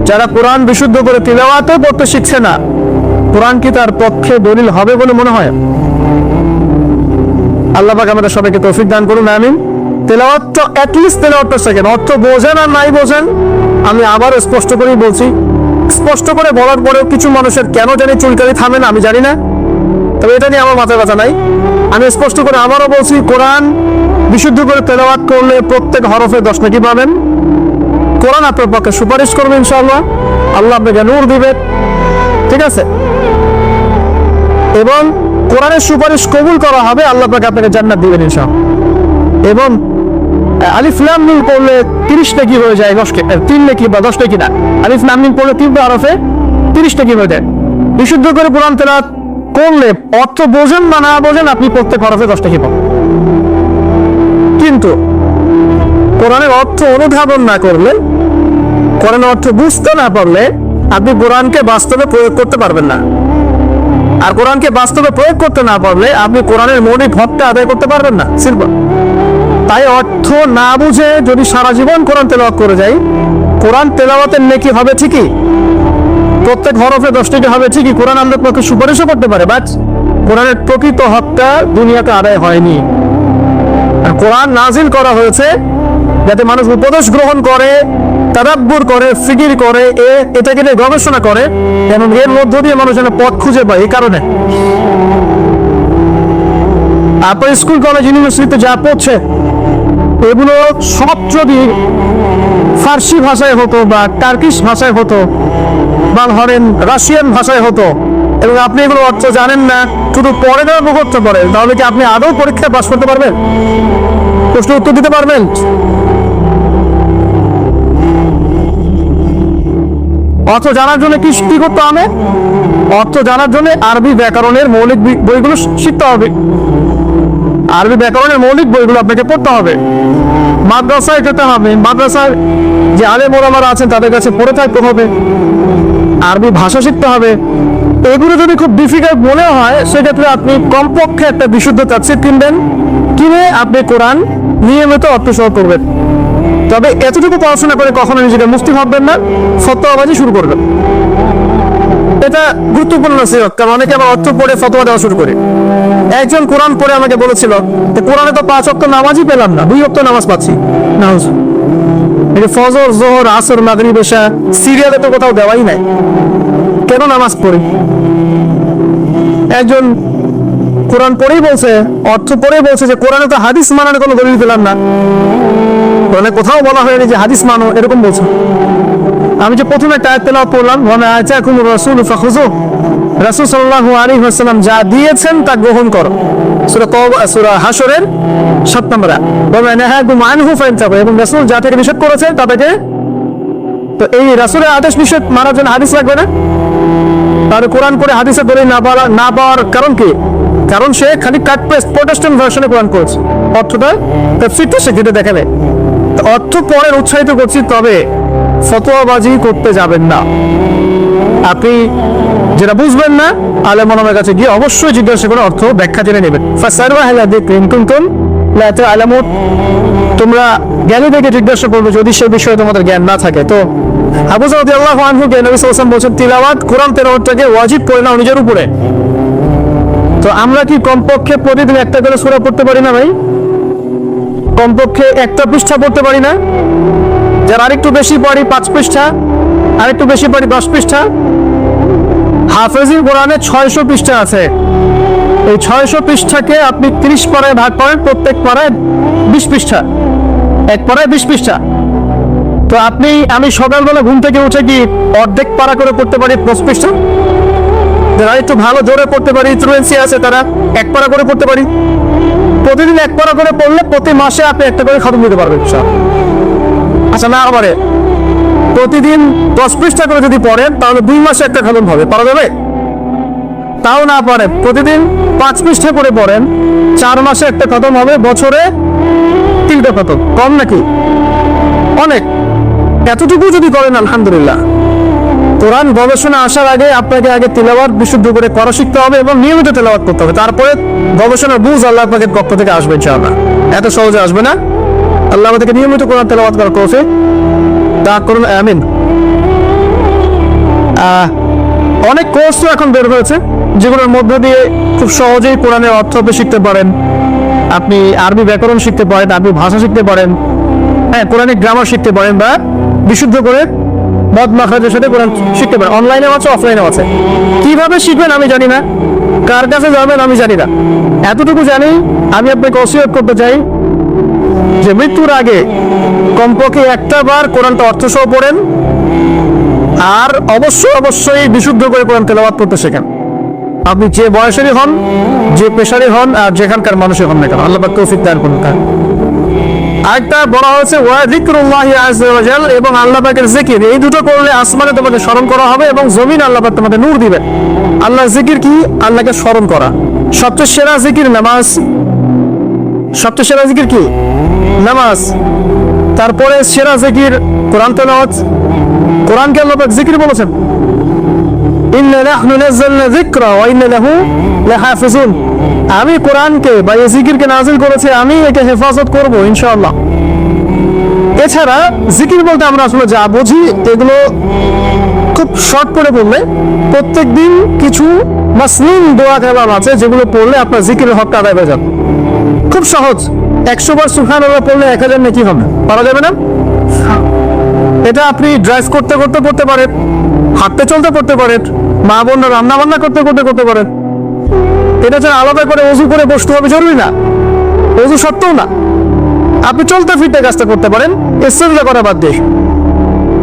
যারা কোরআন বিশুদ্ধ করে তিলাওয়াতও করতে শিখছে না, কোরআন কি তার পক্ষে দলিল হবে বলে মনে হয়? আল্লাহ পাক আমাদের সবাইকে তৌফিক দান করুন, আমিন। তেলাওয়াত তো অ্যাটলিস্ট তেলাওয়াতটা শেখেন, অর্থ বোঝেন আর নাই বোঝেন, আমি আবার স্পষ্ট করেই বলছি, স্পষ্ট করে বলার পরেও কিছু মানুষের কেন জানি চুলকানি থামে না, আমি জানি না। তবে এটা নিয়ে আমার মাথায় ব্যথা নাই। আমি স্পষ্ট করে আবারও বলছি, কোরআন বিশুদ্ধ করে তেলাওয়াত করলে প্রত্যেক হরফে 10 নেকি পাবেন। কোরআন আপনার পক্ষে সুপারিশ করবে ইনশাআল্লাহ, আল্লাহ আপনাকে নূর দিবে, ঠিক আছে? এবং কোরআনের সুপারিশ কবুল করা হবে, আল্লাহ পাক আপনাকে জান্নাত দিবেন ইনশাআল্লাহ। এবং আলিফ লাম মিম পড়লে 30 নেকি হয়ে যায়, 3 নেকি বা 10 নেকি না, আলিফ লাম মিম পড়লে 3 হরফে 30 নেকি হয়ে যায়। বিশুদ্ধ করে কোরআন তেলাওয়াত করলে অর্থ বোঝেন বা না বোঝেন, আপনি প্রত্যেক হরফে 10 নেকি পাবেন। কিন্তু কোরআনের অর্থ অনুধাবন না করলে, কোরআনের অর্থ বুঝতে না পারলে আপনি কোরআনকে বাস্তবে প্রয়োগ করতে পারবেন না। আর কোরআনকে বাস্তবে প্রয়োগ করতে না পারলে আপনি কোরআনের মৌলিক হকটা আদায় করতে পারবেন না, সিম্পল। তাই অর্থ না বুঝে যদি সারা জীবন কোরআন তেলাওয়াত করে যাই, কোরআন তেলাওয়াতের নেকি হবে ঠিকই, প্রত্যেক হরফে 10 নেকি হবে ঠিকই, কোরআন আমাদের পক্ষে সুপারিশও করতে পারে, বাট কোরআনের প্রকৃত হকটা দুনিয়াতে আদায় হয়নি। আর কোরআন নাজিল করা হয়েছে যাতে মানুষ উপদেশ গ্রহণ করে, তাদাব্বুর করে, ফিকির করে, এটাকে নিয়ে গবেষণা করে, এবং এর মধ্য দিয়ে মানুষ যেন পথ খুঁজে পায়। এই কারণে আপনার স্কুল কলেজ ইউনিভার্সিটিতে যা পড়ছে এগুলো সব যদি ফার্সি ভাষায় হতো বা টার্কিশ ভাষায় হতো বা ধরেন রাশিয়ান ভাষায় হতো, এবং আপনি এগুলো অর্থ জানেন না, শুধু পড়ে দেওয়া মুখস্থ করেন, তাহলে কি আপনি আদৌ পরীক্ষায় পাস করতে পারবেন? প্রশ্ন উত্তর দিতে পারবেন? অর্থ জানার জন্য কি করতে হবে? অর্থ জানার জন্য আরবি ব্যাকরণের মৌলিক বইগুলো শিখতে হবে। আরবি ব্যাকরণের মৌলিক বইগুলো আপনাকে পড়তে হবে, মাদ্রাসায় যেতে হবে, মাদ্রাসার যে আলেম ওলামারা আছেন তাদের কাছে পড়ে থাকতে হবে, আরবি ভাষা শিখতে হবে। এগুলো যদি খুব ডিফিকাল্ট মনে হয়, সেক্ষেত্রে আপনি কমপক্ষে একটা বিশুদ্ধ তাফসীর কিনবেন, কিনে আপনি কোরআন নিয়মিত অর্থ সহ করবেন। তবে এতটুকু পড়াশোনা করে কখনো নিজেকে মুফতি ভাববেন না, ফতোয়াবাজি শুরু করবেন। এটা গুরুত্বপূর্ণ নসিহত, কারণ অনেকে আবার অর্থ পড়ে ফতোয়া দেওয়া শুরু করে। একজন কোরআন পড়ে আমাকে বলেছিল যে কোরআনে তো 5 ওয়াক্ত নামাজই পেলাম না, 2 ওয়াক্ত নামাজ পাচ্ছি। ফজর, যোহর, আসর, মাগরিব, এশা সিরিয়ালে তো কোথাও দেওয়াই নাই, কেন নামাজ পড়ি? একজন কোরআন পড়েই বলছে, অর্থ পড়েই বলছে যে কোরআনে তো হাদিস মানার কোনো দলিল পেলাম না, কোরআনে কোথাও বলা হয়নি যে হাদিস মানো, এরকম বলছে। আমি যে প্রথমে একটা আয়াত তেলাওয়াত করলাম, ওয়া আতাকুম রাসূল ফাখুযু, রাসূল সাল্লাল্লাহু আলাইহি ওয়াসাল্লাম যা দিয়েছেন তা গ্রহণ করো, সূরা হাশরের 7 নম্বর আয়াত। ওয়া নাহাকুম আনহু ফান্তাকু, এবং রাসূল যা থেকে নিষেধ করেছেন তা থেকে। তো এই রাসূলের আদেশ নিষেধ মানার জন্য হাদিস লাগবে না? তাহলে কোরআন পড়ে হাদিসের দলিল না পাওয়ার কারণ কি? কারণ সে খালি কাট পেস্ট প্রোটেস্ট্যান্ট ভার্সনে কোরআন করেছে, অর্থটা তাফসীরটা সে কেটে দেখাবে। অর্থ পড়ে উৎসাহিত করছি, তবে ফতোয়াবাজি করতে যাবেন না। আপনি যেটা বুঝবেন না, আলেম ওলামার কাছে গিয়ে অবশ্যই জিজ্ঞাসা করে অর্থ ব্যাখ্যা জেনে নেবেন। ফাসালু আহলা যিকরি ইন কুনতুম লা তা'লামুন, তোমরা জ্ঞানী থেকে জিজ্ঞাসা করবে যদি সে বিষয়ে তোমাদের জ্ঞান না থাকে। তো আবু যর রাদিয়াল্লাহু আনহু কে নবী সাল্লাল্লাহু আলাইহি ওয়াসাল্লাম বলেছেন, তিলাওয়াত, কোরআন তেলাওয়াতটাকে ওয়াজিব করে নাও নিজের উপরে। তো আমরা কি কমপক্ষে প্রতিদিন একটা করে সূরা পড়তে পারি না ভাই? কমপক্ষে একটা পৃষ্ঠা পড়তে পারি না? যারা আরেকটু বেশি পড়ি 5 পৃষ্ঠা, আরেকটু বেশি পড়ি 10 পৃষ্ঠা। হাফেজি কোরআনে 600 পৃষ্ঠা আছে। এই 600 পৃষ্ঠাকে আপনি 30 পারায় ভাগ করেন, প্রত্যেক পারায় 20 পৃষ্ঠা, এক পারায় 20 পৃষ্ঠা। তো আমি সকালবেলা ঘুম থেকে উঠে কি অর্ধেক পারা করে পড়তে পারি 10 পৃষ্ঠা? যারা একটু ভালো জোরে পড়তে পারি, ফ্লুয়েন্সি আছে, তারা 1 পারা করে পড়তে পারি। প্রতিদিন 1 পারা করে পড়লে প্রতি মাসে আপনি একটা করে খতম দিতে পারবেন। আচ্ছা, না পারে প্রতিদিন 10 পৃষ্ঠা করে যদি পড়েন, তাহলে 2 মাসে একটা খতম হবে, পারা যাবে? তাও না পারে প্রতিদিন 5 পৃষ্ঠা করে পড়েন, 4 মাসে একটা খতম হবে, বছরে 3টা খতম। কম নাকি? অনেক। এতটুকু যদি করেন আলহামদুলিল্লাহ। কোরআন গবেষণা আসার আগে আপনাকে আগে তিলাওয়াত বিশুদ্ধ করে করা শিখতে হবে এবং নিয়মিত তেলাওয়াত করতে হবে, তারপরে গবেষণার বুঝ আল্লাহ পাকের পক্ষ থেকে আসবে ইনশাআল্লাহ। এত সহজে আসবে না। আল্লাহ আমাদেরকে নিয়মিত কোরআন তেলাওয়াত করার তৌফিক দান করুন, আমিন। অনেক কোর্স এখন বের হয়েছে যেগুলোর মধ্য দিয়ে খুব সহজেই কোরআনের অর্থ শিখতে পারেন। আপনি আরবি ব্যাকরণ শিখতে পারেন, আরবি ভাষা শিখতে পারেন, হ্যাঁ, কোরআনিক গ্রামার শিখতে পারেন, বা বিশুদ্ধ করে মদ মাখরাজের সাথে কোরআন শিখতে পারেন। অনলাইনেও আছে, অফলাইনেও আছে। কিভাবে শিখবেন আমি জানি না, কার কাছে যাবেন আমি জানি না, এতটুকু জানি আমি আপনাকে ওসিয়ত করতে চাই যে মৃত্যুর আগে কমপক্ষে একটা বার কোরআনটা অর্থ সহ পড়েন, আর অবশ্যই বিশুদ্ধ করে কোরআন তেলাওয়াত করতে শেখেন। আপনি যে বয়সেরই হন, যে পেশারই হন, আর যেখানকার মানুষই হন না কেন, আল্লাহ পাক তৌফিক দান করুন। আরেকটা বলা হয়েছে ওয়া যিকরুল্লাহি আযজা ওয়া জাল, এবং আল্লাহ পাকের জিকির, এই দুটো করলে আসমানে তোমাকে স্মরণ করা হবে এবং জমিন আল্লাহ পাক তোমাকে নূর দিবে। আল্লাহর জিকির কি? আল্লাহকে স্মরণ করা। সবচেয়ে সেরা জিকির নামাজ। সবচেয়ে সেরা জিকির কি? নামাজ। তারপরে সেরা জিকির কোরআন তেলাওয়াত। কোরআনকে আল্লাহ পাক জিকির বলেছেন, ইন্না নাহনু নাযালনা যিকরা ওয়া ইন্না লাহু লাহাফিজুন। আমি কোরআনকে বা এই জিকিরকে নাযিল করেছি, আমি একে হেফাজত করব ইনশাআল্লাহ। এছাড়া জিকির বলতে আমরা আসলে যা বুঝি এগুলো খুব শর্ট করে বললে প্রত্যেকদিন কিছু মাসনুন দোয়া কালাম আছে যেগুলো পড়লে আপনার জিকিরের হকটা আদায় হয়ে যাবে। খুব সহজ। 100 বার সুবহানাল্লাহ পড়লে 1000 নেকি হবে। পারা যাবে না? এটা আপনি ড্রাইভ করতে করতে পড়তে পারেন, হাঁটতে চলতে পড়তে পারেন, মা বোনরা রান্না বান্না করতে করতে করতে পারেন। এটা ছাড়া আলাদা করে ওযু করে বসতে হবে জরুরি না, ওযু সত্ত্বেও না। আপনি চলতে ফিরতে কাজটা করতে পারেন, ইস্তেঞ্জা করা বাদ দিয়ে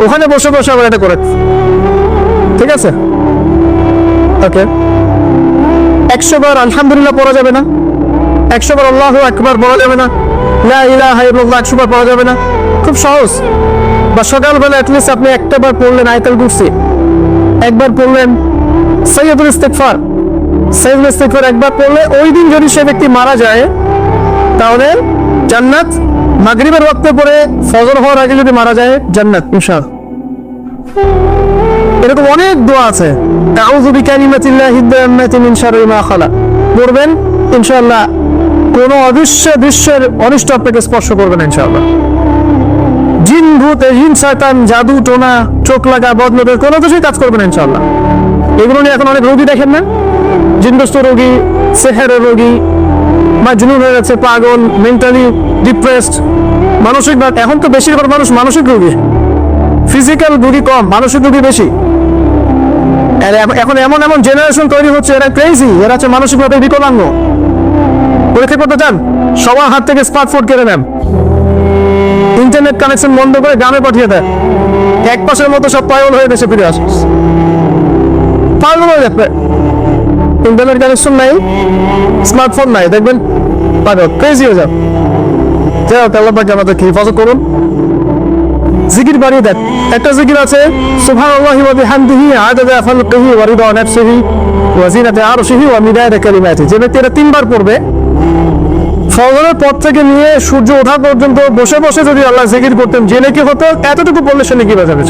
ওখানে বসে বসে আবার এটা করে, ঠিক আছে? ওকে। 100 বার আলহামদুলিল্লাহ পড়া যাবে না, 100 বার আল্লাহু আকবার পড়া যাবে না, লা ইলাহা ইল্লাল্লাহ 100 বার পড়া যাবে না। খুব সহজ। বা সকালবেলা অ্যাটলিস্ট আপনি একটা বার পড়লেন আয়াতুল কুরসি, একবার পড়লেন সাইয়্যিদুল ইস্তিগফার। সাইয়্যিদুল ইস্তিগফার একবার পড়লে ওই দিন যদি সে ব্যক্তি মারা যায় তাহলে জান্নাত। মাগরিবের ওয়াক্তে পড়ে ফজর হওয়ার আগে যদি মারা যায় জান্নাত ইনশাআল্লাহ। এরকম অনেক দোয়া আছে। আউযু বিকালিমাতিল্লাহি তাম্মাতি মিন শাররি মা খালাক পড়বেন ইনশাআল্লাহ। কোনো দৃশ্যের অনিষ্ট আপনাকে স্পর্শ করবে না ইনশাআল্লাহ। জিন ভূত, জিন শয়তান, জাদু টোনা, চোখ লাগা, বদনজর কোনো কিছুই কাজ করবে না ইনশাআল্লাহ। এগুলো নিয়ে এখন অনেক রোগী দেখেন না, জিনগ্রস্ত রোগী, সেহেরের রোগী, মাজনুন হয়ে গেছে, পাগল, মেন্টালি ডিপ্রেসড, মানসিক। এখন তো বেশিরভাগ মানুষ মানসিক রোগী, ফিজিক্যাল রোগী কম, মানসিক রোগী বেশি। এখন এমন এমন জেনারেশন তৈরি হচ্ছে, এরা ক্রেজি, এরা হচ্ছে মানসিকভাবে বিকলাঙ্গ। পরীক্ষা করতে চান, সবার হাত থেকে স্মার্টফোন কেড়ে নেন, ইন্টারনেট কানেকশন বন্ধ করে গ্রামে পাঠিয়ে দেয়, 1 মাসের মতো সব পাগল হয়ে দেশে ফিরে আসে। পাগল হয়ে যাবে, ইন্টারনেট কানেকশন নাই, স্মার্টফোন নাই, দেখবেন পাগল, ক্রেজি হয়ে যাবে। আল্লাহ পাক আমাদেরকে হেফাজত করুন। জিকির বাড়িয়ে দেন। একটা জিকির আছে, সুবহানাল্লাহি ওয়া বিহামদিহি আদাদা খালকিহি ওয়া রিদা নাফসিহি ওয়া জিনাতা আরশিহি ওয়া মিদাদা কালিমাতিহি। যে ব্যক্তি এটা 3 বার পড়বে, ফজরের পর থেকে নিয়ে সূর্য ওঠা পর্যন্ত বসে বসে যদি আল্লাহ জিকির করতেন, যে নাকি হতো, এতটুকু পড়লে সে নাকি বাজাবে।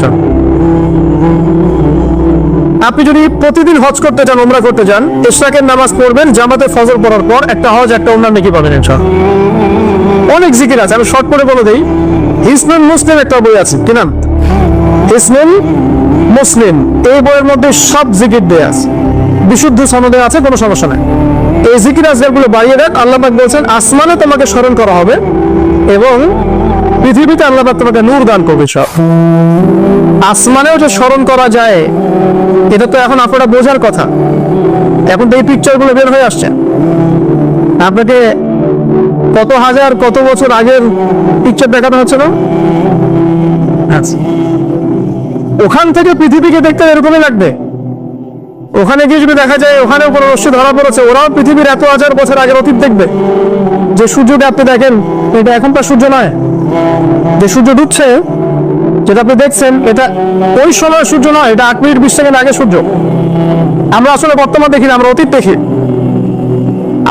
আপনি যদি প্রতিদিন হজ করতে চান, উমরা করতে চান, ইশরাকের নামাজ পড়বেন জামাতে ফজর পড়ার পর, একটা হজ একটা উমরা নাকি পাবেন ইনশাআল্লাহ। অনেক জিকির আছে, আমি শর্ট করে বলে দেই। হিসনুল মুসলিম একটা বই আছে, কি নাম? হিসনুল মুসলিম। এই বইয়ের মধ্যে সব জিকির দেয়া আছে, বিশুদ্ধ সনদে আছে, কোনো সমস্যা নাই। এই জিকির আজকারগুলো বাড়িয়ে দেন। আল্লাহ পাক বলছেন আসমানে তোমাকে স্মরণ করা হবে এবং পৃথিবীতে আল্লাহ পাক তোমাকে নূর দান করবে। সব আসমানেও যে স্মরণ করা যায়, এটা তো এখন আপনারা বোঝার কথা। এখন তো এই পিকচারগুলো বের হয়ে আসছে, আপনাকে কত হাজার কত বছর আগের পিকচার দেখানো হচ্ছে না? আচ্ছা, ওখান থেকে পৃথিবীকে দেখতে এরকমই লাগবে। ওখানে গিয়ে যদি দেখা যায় ওখানেও কোনো রশ্মি ধরা পড়েছে, ওরাও পৃথিবীর এত হাজার বছর আগের অতীত দেখবে। যে সূর্যটা আপনি দেখেন, এটা এখনকার সূর্য নয়। যে সূর্য ডুবছে, যেটা আপনি দেখছেন, এটা ওই সময় সূর্য নয়, এটা 8 মিনিট 20 সেকেন্ড আগে সূর্য। আমরা আসলে বর্তমান দেখি না, আমরা অতীত দেখি।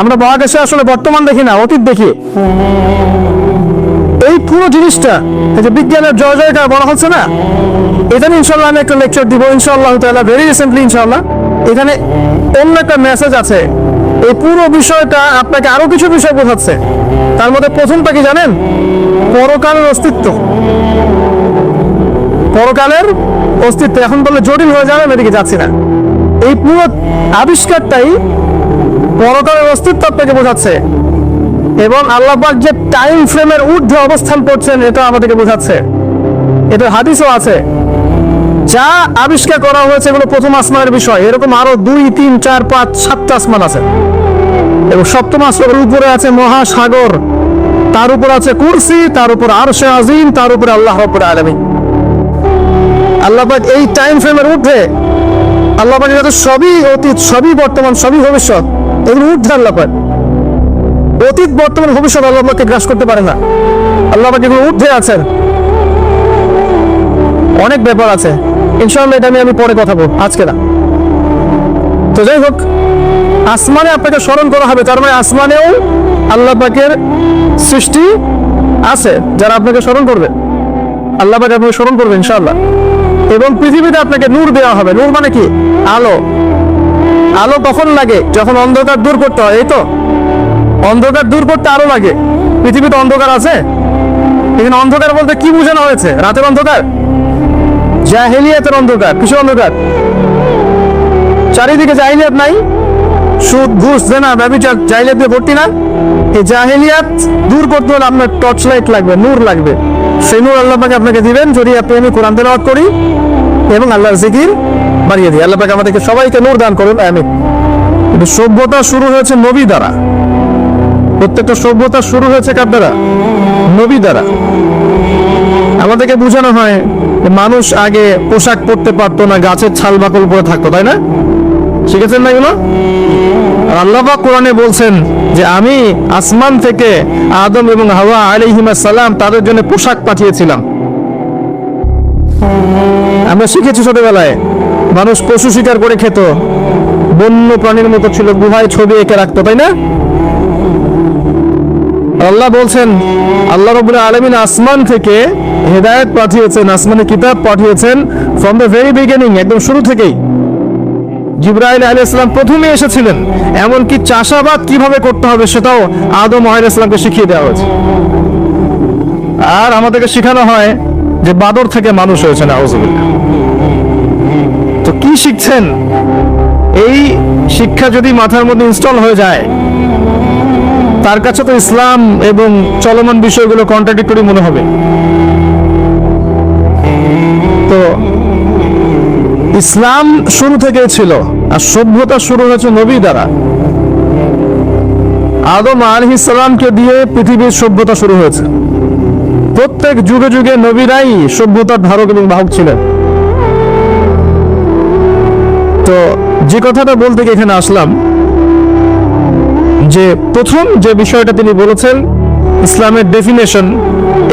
আমরা মহাকাশে আসলে বর্তমান দেখি না, অতীত দেখি। এই পুরো জিনিসটা, এই যে বিজ্ঞানের জয় জয়কার বলা হচ্ছে না, এটা নিয়ে ইনশাআল্লাহ আমি একটা লেকচার দিব ইনশাআল্লাহ তাআলা, ভেরি রিসেন্টলি ইনশাআল্লাহ। এখানে অন্য একটা মেসেজ আছে। এই পুরো বিষয়টা আপনাকে আরো কিছু বিষয় বোঝাচ্ছে। তার মধ্যে প্রথমটা কি জানেন? পরকালের অস্তিত্ব। পরকালের অস্তিত্ব এখন বললে জটিল হয়ে যাবে, এদিকে যাচ্ছি না। এই পুরো আবিষ্কারটাই পরকালের অস্তিত্ব আপনাকে বোঝাচ্ছে, এবং আল্লাহ পাক যে টাইম ফ্রেমের ঊর্ধ্বে অবস্থান করছেন এটা আমাদেরকে বোঝাচ্ছে। এটা হাদিসও আছে যা আবিষ্কার করা হয়েছে এগুলো প্রথম আসমানের বিষয়, এরকম আরো 2, 3, 4, 5, 7টা আসমান আছে, এবং সপ্তম আসমানের উপরে আছে মহাসাগর, তার উপর আছে কুরসি, তার উপর আরশে আজিম, তার উপরে আল্লাহ রাব্বুল আলামিন। আল্লাহ পাক এই টাইম ফ্রেমের মধ্যে আল্লাহ পাক যত সবই অতীত, সবই বর্তমান, সবই ভবিষ্যৎ, এগুলো ঊর্ধ্বে আল্লাহ পাক। অতীত, বর্তমান, ভবিষ্যৎ আল্লাহ পাককে গ্রাস করতে পারে না। আল্লাহ পাক এগুলো ঊর্ধ্বে আছেন। অনেক ব্যাপার আছে, ইনশাআল্লাহ এটা আমি পরে কথা বলবো, আজকে না। তো যাই হোক, আসমানে আপনাকে স্মরণ করা হবে, তার মানে আসমানেও আল্লাহ পাকের সৃষ্টি আছে যারা আপনাকে স্মরণ করবে। আল্লাহ পাক আপনাকে স্মরণ করবে ইনশাআল্লাহ। এবং পৃথিবীতে আপনাকে নূর দেওয়া হবে। নূর মানে কি? আলো। আলো কখন লাগে? যখন অন্ধকার দূর করতে হয়, এই তো অন্ধকার দূর করতে আলো লাগে। পৃথিবীতে অন্ধকার আছে? এখানে অন্ধকার বলতে কি বোঝানো হয়েছে? রাতের অন্ধকার, জাহেলিয়াতের অন্ধকার। কিসের অন্ধকার? চারিদিকে জাহেলিয়াত নাই? সুদ, ঘুষ, জেনা, ব্যভিচার, জাহেলিয়াত দিয়ে ভর্তি না? এই জাহেলিয়াত দূর করতে হলে আপনার টর্চ লাইট লাগবে, নূর লাগবে। সেই নূর আল্লাহ পাক আপনাকে দিবেন যদি আমি কোরআন তেলাওয়াত করি এবং আল্লাহর জিকির বাড়িয়ে দিই। আল্লাহ পাক আমাদেরকে সবাইকে নূর দান করুন, আমিন। কিন্তু সভ্যতা শুরু হয়েছে নবী দ্বারা। প্রত্যেকটা সভ্যতা শুরু হয়েছে কার দ্বারা? নবী দ্বারা। আমাদেরকে বোঝানো হয় মানুষ আগে পোশাক পরতে পারতো না, গাছের ছাল বাকল পরে থাকতো, তাই না? শিখেছেন না এগুলো? আর আল্লাহ পাক কোরআনে বলছেন যে আমি আসমান থেকে আদম এবং হাওয়া আলাইহিমুস সালাম তাদের জন্য পোশাক পাঠিয়েছিলাম। আমরা শিখেছি ছোটবেলায় মানুষ পশু শিকার করে খেত, বন্য প্রাণীর মতো ছিল, গুহায় ছবি এঁকে রাখতো, তাই না? আল্লাহ বলছেন আল্লাহ রাব্বুল আলামিন আসমান থেকে হেদায়েত পাঠিয়েছেন, আসমানে কিতাব পাঠিয়েছেন ফ্রম দ্য ভেরি বিগিনিং, একদম শুরু থেকেই। জিবরাইল আলাইহিস সালাম প্রথমে এসেছিলেন, এমনকি চাষাবাদ কিভাবে করতে হবে সেটাও আদম আলাইহিস সালামকে শিখিয়ে দেওয়া হয়েছে। আর আমাদেরকে শেখানো হয় যে বাদর থেকে মানুষ হয়েছে, নাউযুবিল্লাহ। তো কি শিখছেন? এই শিক্ষা যদি মাথার মধ্যে ইনস্টল হয়ে যায়, তার কাছে তো ইসলাম এবং চলমান বিষয়গুলো কন্ট্রাডিক্টরি মনে হবে। তো ইসলাম শুরু থেকে ছিল, আর সভ্যতা শুরু হয়েছে নবী দ্বারা। আদম আলাইহিস সালামকে দিয়ে পৃথিবীর সভ্যতা শুরু হয়েছে। প্রত্যেক যুগে যুগে নবীরাই সভ্যতার ধারক এবং বাহক ছিলেন। তো যে কথাটা বলতে গিয়ে এখানে আসলাম, যে প্রথম যে বিষয়টা তিনি বলেছেন ইসলামের ডেফিনেশন,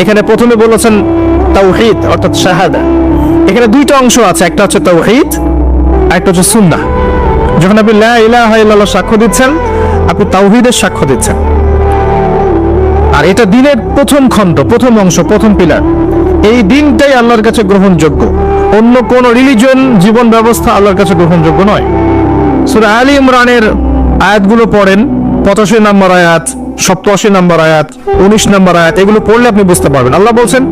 এখানে প্রথমে বলেছেন তাওহীদ অর্থাৎ শাহাদা। এখানে দুইটা অংশ আছে, একটা হচ্ছে তাওহীদ, একটা হচ্ছে সুন্নাহ। যখন আপনি লা ইলাহা ইল্লাল্লাহ সাক্ষ্য দিচ্ছেন, আপনি তাওহীদের সাক্ষ্য দিচ্ছেন। আর এটা দ্বীনের প্রথম খণ্ড, প্রথম অংশ, প্রথম পিলার। এই দিনটাই আল্লাহর কাছে গ্রহণযোগ্য। অন্য কোন রিলিজন, জীবন ব্যবস্থা আল্লাহর কাছে গ্রহণযোগ্য নয়। সূরা আলী ইমরানের আয়াতগুলো পড়েন, 85 নম্বর আয়াত, 87 নম্বর আয়াত, 19 নম্বর আয়াত, এগুলো পড়লে আপনি বুঝতে পারবেন। আল্লাহ বলছেন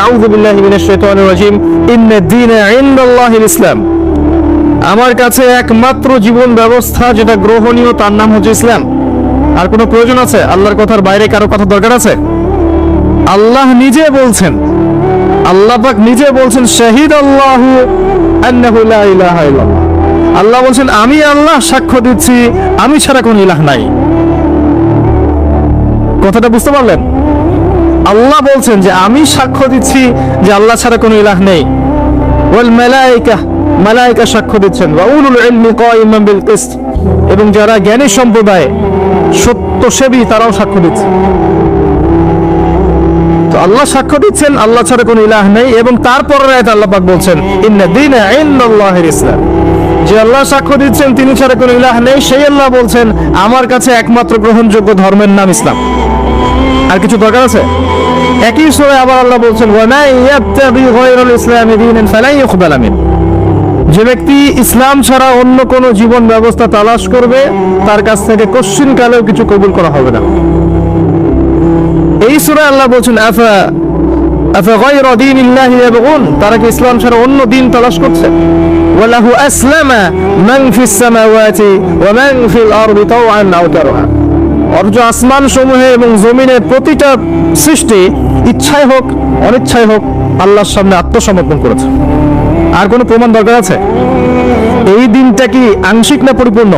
আউযু বিল্লাহি মিনাশ শাইতানির রাজিম, ইন্নাদ দীনা ইনদাল্লাহিল ইসলাম। আমার কাছে একমাত্র জীবন ব্যবস্থা যেটা গ্রহণীয় তার নাম হচ্ছে ইসলাম। আর কোনো প্রয়োজন আছে? আল্লাহর কথার বাইরে কারো কথা দরকার আছে? আল্লাহ নিজে বলছেন, আল্লাহ পাক নিজে বলছেন শাহিদাল্লাহু আন্নাহু লা ইলাহা ইল্লাল্লাহ। আল্লাহ বলছেন আমি আল্লাহ সাক্ষ্য দিচ্ছি আমি ছাড়া কোনো ইলাহ নাই। কথাটা বুঝতে পারলেন? আল্লাহ বলছেন যে আমি সাক্ষ্য দিচ্ছি যে আল্লাহ ছাড়া কোনো ইলাহ নেই। ওয়াল মালায়েকা, মালায়েকা সাক্ষ্য দিচ্ছেন, ওয়া উলুল ইলমি কায়িমান বিল কিসত, এবং যারা জ্ঞানী সম্প্রদায় সত্যসেবী তারাও সাক্ষ্য দিচ্ছে। তো আল্লাহ সাক্ষ্য দিচ্ছেন আল্লাহ ছাড়া কোনো ইলাহ নেই, এবং তারপরের আয়াতে আল্লাহ পাক বলছেন ইন্না দীনা ইনদাল্লাহিল ইসলাম। যে আল্লাহ সাক্ষ্য দিচ্ছেন তিনি ছাড়া কোনো ইলাহ নেই, সেই আল্লাহ বলছেন আমার কাছে একমাত্র গ্রহণযোগ্য ধর্মের নাম ইসলাম। আর কিছু দরকার আছে? একই সূরায় আবার আল্লাহ বলছেন ওয়া মান ইয়াবতাগি গায়রাল ইসলামি দীনান ফালান ইউকবালা মিন। যে ব্যক্তি ইসলাম ছাড়া অন্য কোন জীবন ব্যবস্থা তালাশ করবে তার কাছ থেকে কোশ্চিন কালেও কিছু কবুল করা হবে না। এই সূরায় আল্লাহ বলছেন আফা গায়রা দীনিল্লাহি ইয়াবগুন, তারা কি ইসলাম ছাড়া অন্য দিন তালাশ করছে? ওয়ালাহু আসলামা মান ফিস সামাওয়াতি ওয়া মান ফিল আরদি তাওআন আও কারহা। অথচ আসমান সমূহে এবং জমিনের প্রতিটা সৃষ্টি ইচ্ছায় হোক অনিচ্ছায় হোক আল্লাহর সামনে আত্মসমর্পণ করেছে। আর কোনো প্রমাণ দরকার আছে? এই দিনটা কি আংশিক না পরিপূর্ণ?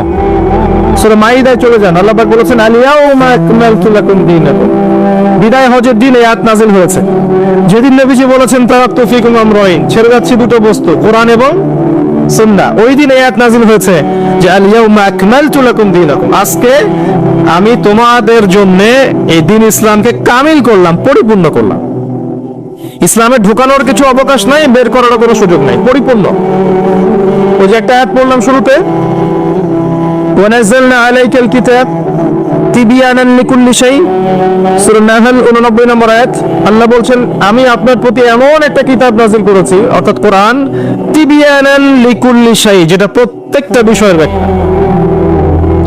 সূরা মাইদায় চলে যান, আল্লাহ পাক বলেছেন আল-ইয়াউমা আকমালতু লাকুম দীনাকুম। বিদায় হজের দিন এই আয়াত নাযিল হয়েছে, যেদিন নবীজি বলেছেন তারাক্তু ফীকুম আমরাইন, ছেড়ে যাচ্ছি দুটো বস্তু, কোরআন এবং সুন্নাহ। ওই দিন এই আয়াত নাযিল হয়েছে যে আল-ইয়াউমা আকমালতু লাকুম দীনাকুম, আজকে আমি তোমাদের জন্য এই দিন ইসলামকে কামিল করলাম, পরিপূর্ণ করলাম। ইসলামে ঢুকানোর কিছু অবকাশ নাই, বের করার কোনো সুযোগ নাই, পরিপূর্ণ। ওই যে একটা আয়াত পড়লাম শুরুতে, ওয়ানাজ্জালনা আলাইকাল কিতাব তিবিয়ানান লিকুল্লি শাই, সূরা নাহল 89 নম্বর আয়াত। আল্লাহ বলছেন আমি আপনার প্রতি এমন একটা কিতাব নাযিল করেছি, অর্থাৎ কোরআন, তিবিয়ানান লিকুল্লি শাই, যেটা প্রত্যেকটা বিষয়ের ব্যাখ্যা।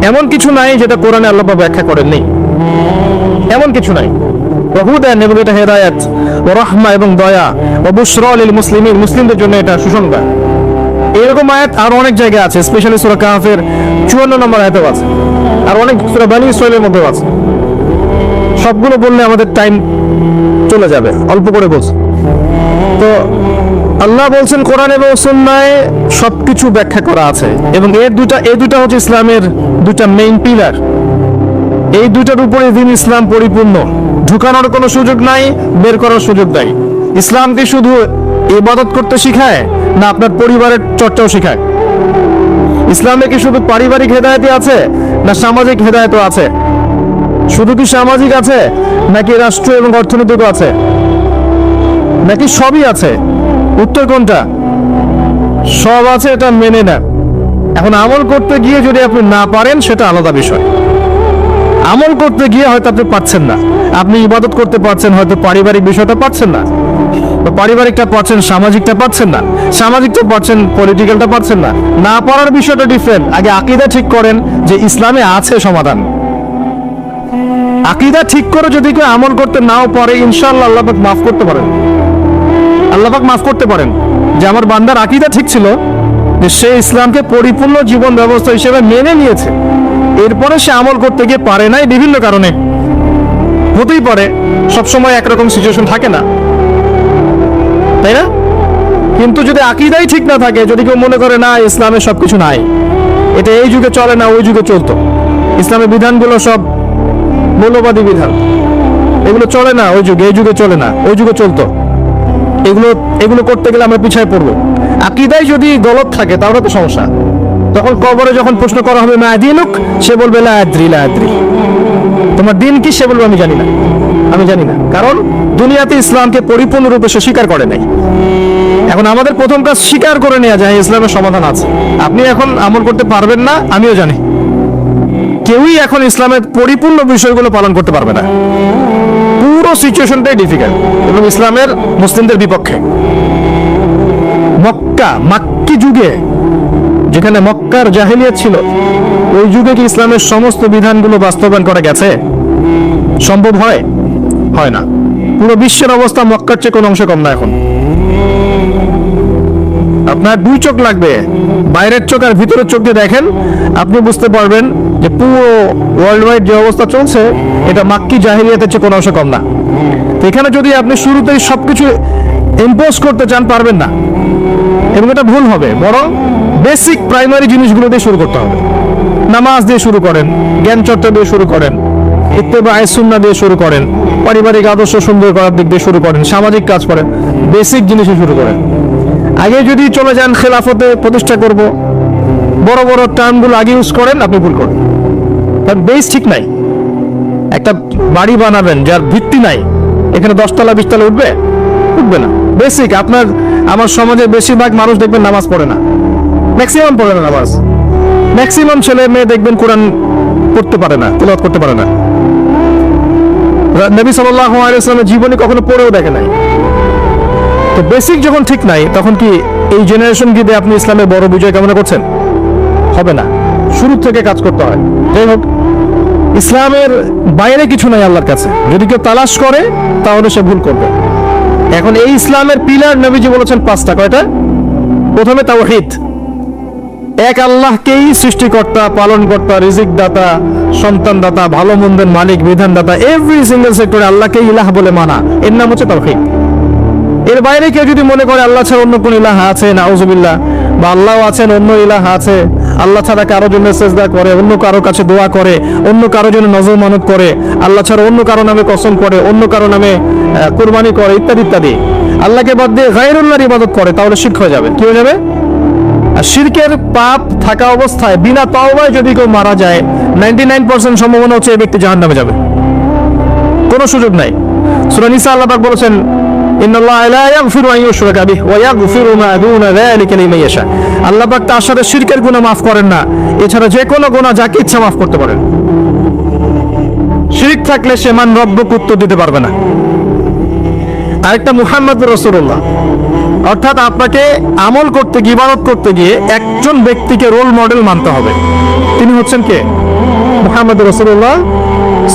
এমন কিছু নাই যেটা কোরআনে আল্লাহ পাক ব্যাখ্যা করেননি, এমন কিছু নাই। হুদান, এবং এটা হেদায়েত, ও রাহমা এবং দয়া, ও বুশরা লিল মুসলিমিন, মুসলিমদের জন্য এটা সুসংবাদ। এরকম আয়াত আরো অনেক জায়গায় আছে, স্পেশালি সূরা কাহফের 54 নম্বর আয়াতেও আছে, আর অনেক সূরা বনী ইসরাঈলের মধ্যেও আছে। সবগুলো বললে আমাদের টাইম চলে যাবে, অল্প করে বলছি। তো আল্লাহ বলছেন কোরআন এবং সুন্নাহে সবকিছু ব্যাখ্যা করা আছে, এবং এই দুটা হচ্ছে ইসলামের দুটা মেইন পিলার। এই দুটার উপরে দিন ইসলাম পরিপূর্ণ, ঢুকানোর কোনো সুযোগ নাই, বের করার সুযোগ নাই। ইসলামকে শুধু ইবাদত করতে শিখায় না আপনার পরিবারের চর্চাও শিখায়? ইসলামে কি শুধু পারিবারিক হেদায়েতই আছে না সামাজিক হেদায়েতও আছে? শুধু কি সামাজিক আছে নাকি রাষ্ট্র এবং অর্থনৈতিকও আছে, নাকি সবই আছে? উত্তর কোনটা? সব আছে, এটা মেনে নেন। এখন আমল করতে গিয়ে যদি আপনি না পারেন সেটা আলাদা বিষয়। আমল করতে গিয়ে হয়তো আপনি পারছেন না, আপনি ইবাদত করতে পারছেন, হয়তো পারিবারিক বিষয়টা পারছেন না, পারিবারিকটা পারছেন, সামাজিকটা পারছেন না, সামাজিকটা পারছেন, পলিটিক্যালটা পারছেন না। না পারার বিষয়টা ডিফারেন্ট। আগে আকীদা ঠিক করেন যে ইসলামে আছে সমাধান। আকীদা ঠিক করে যদি কেউ আমল করতে নাও পারে, ইনশাআল্লাহ আল্লাহ পাক মাফ করতে পারেন। আল্লাহ পাক মাফ করতে পারেন যে আমার বান্দার আকীদা ঠিক ছিল, যে সে ইসলামকে পরিপূর্ণ জীবন ব্যবস্থা হিসেবে মেনে নিয়েছে, এরপরে সে আমল করতে গিয়ে পারে নাই বিভিন্ন কারণে। হতেই পারে, সবসময় একরকম সিচুয়েশন থাকে না, তাই না? কিন্তু যদি আকীদাই ঠিক না থাকে, যদি কেউ মনে করে না ইসলামে সবকিছু নাই, এটা এই যুগে চলে না ওই যুগে চলতো, ইসলামের বিধানগুলো সব মৌলবাদী বিধান, এগুলো চলে না ওই যুগে, এই যুগে চলে না ওই যুগে চলতো, এগুলো করতে গেলে আমরা পিছায় পড়বো, আকীদাই যদি গলত থাকে তাহলে তো সমস্যা। তখন কবরে যখন প্রশ্ন করা হবে মা দিনুক, সে বলবে লা আদ্রি লা আদ্রি, তোমার দিন কি? সে বলবে আমি জানি না, আমি জানি না। কারণ দুনিয়াতে ইসলামকে পরিপূর্ণরূপে সে স্বীকার করে নাই। এখন আমাদের প্রথম কাজ স্বীকার করে নেওয়া যায় ইসলামের সমাধান আছে। আপনি এখন আমল করতে পারবেন না, আমিও জানি। কেউই এখন ইসলামের পরিপূর্ণ বিষয়গুলো পালন করতে পারবে না। পুরো সিচুয়েশনটাই ডিফিকাল্ট এবং ইসলামের মুসলিমদের বিপক্ষে। মাক্কি যুগে, যেখানে মক্কার জাহেলিয়াত ছিল, ওই যুগে কি ইসলামের সমস্ত বিধানগুলো বাস্তবায়ন করা গেছে? সম্ভব হয়? হয় না। পুরো বিশ্বের অবস্থা মক্কার চেয়ে কোনো অংশে কম না। এখন আপনার দুই চোখ লাগবে, বাইরের চোখ আর ভিতরের চোখ দিয়ে দেখেন, আপনি বুঝতে পারবেন যে পুরো ওয়ার্ল্ড ওয়াইড যে অবস্থা চলছে, এটা মাক্কি জাহেলিয়াতের চেয়ে কোনো অংশে কম না। তো এখানে যদি আপনি শুরুতেই সবকিছু ইম্পোজ করতে চান, পারবেন না, এবং এটা ভুল হবে। বরং বেসিক প্রাইমারি জিনিসগুলো দিয়ে শুরু করতে হবে। নামাজ দিয়ে শুরু করেন, জ্ঞান চর্চা দিয়ে শুরু করেন, ইত্তেবায়ে সুন্নাহ দিয়ে শুরু করেন, পারিবারিক আদর্শ সুন্দর করার দিক দিয়ে শুরু করেন, সামাজিক কাজ করেন, বেসিক জিনিসে শুরু করেন। আগে যদি চলে যান খেলাফতে প্রতিষ্ঠা করব, বড় বড় টার্মগুলো আগে ইউজ করেন, আপনি ভুল করেন। কারণ বেস ঠিক নাই। একটা বাড়ি বানাবেন যার ভিত্তি নাই, এখানে 10 তলা 20 তলা উঠবে? উঠবে না। বেসিক আমার সমাজে বেশিরভাগ মানুষ দেখবেন নামাজ পড়ে না, ম্যাক্সিমাম পড়ে না নামাজ। ম্যাক্সিমাম ছেলে মেয়ে দেখবেন কোরআন পড়তে পারে না, তিলাওয়াত করতে পারে না। নবী সাল্লাল্লাহু আলাইহি ওয়াসাল্লামের জীবনী কখনো পড়েও দেখে নাই। তো বেসিক যখন ঠিক নাই, তখন কি এই জেনারেশন কি দিয়ে আপনি ইসলামের বড় বিজয় কামনা করছেন? হবে না। শুরু থেকে কাজ করতে হয়। যাই হোক, ইসলামের বাইরে কিছু নাই আল্লাহর কাছে। যদি কেউ তালাশ করে তাহলে সে ভুল করবে। এখন এই ইসলামের পিলার নবীজি বলেছেন 5টা। কয়টা? প্রথমে তাওহীদ, এক আল্লাহকেই সৃষ্টিকর্তা, পালনকর্তা, রিজিক দাতা, সন্তান দাতা, ভালো মন্দের মালিক, বিধান দাতা, এভরি সিঙ্গেল সেক্টরে আল্লাহকে ইলাহ বলে মানা, এর নাম হচ্ছে তাওহীদ। এর বাইরে কেউ যদি মনে করে আল্লাহ ছাড়া অন্য কোন ইলাহ আছে, নাউজুবিল্লাহ, বা আল্লাহ আছেন অন্য ইলাহ আছে, আল্লাহ ছাড়া কারো জন্য সেজদা করে, অন্য কারো কাছে দোয়া করে, অন্য কারো জন্য নজর মানত করে, আল্লাহ ছাড়া অন্য কারো নামে কসম করে, অন্য কারো নামে কুরবানি করে, ইত্যাদি ইত্যাদি, আল্লাহকে বাদ দিয়ে গায়রুল্লাহর ইবাদত করে, তাহলে শিরক হয়ে যাবে। কি হয়ে যাবে? আর শিরকের পাপ থাকা অবস্থায় বিনা তাওবায় যদি কেউ মারা যায়, 99% সম্ভাবনা হচ্ছে এই ব্যক্তি জাহান্নামে যাবে, কোনো সুযোগ নাই। সূরা নিসা আল্লাহ পাক বলেছেন, ইন্নাল্লাহা লা ইয়াগফিরু আন ইউশরাকা বিহি ওয়া ইয়াগফিরু মা দুনা যালিকা লিমান ইয়াশা। আল্লাহ পাক তার সাথে শিরকের গুনাহ মাফ করেন না, এছাড়া যে কোনো গুনাহ যাকে ইচ্ছা মাফ করতে পারেন। শিরক থাকলে সে মান রব্বুক উত্তর দিতে পারবে না। আরেকটা মুহাম্মদুর রাসূলুল্লাহ, অর্থাৎ আপনাকে আমল করতে গিয়ে, ইবাদত করতে গিয়ে একজন ব্যক্তিকে রোল মডেল মানতে হবে। তিনি হচ্ছেন কে? মুহাম্মদুর রাসূলুল্লাহ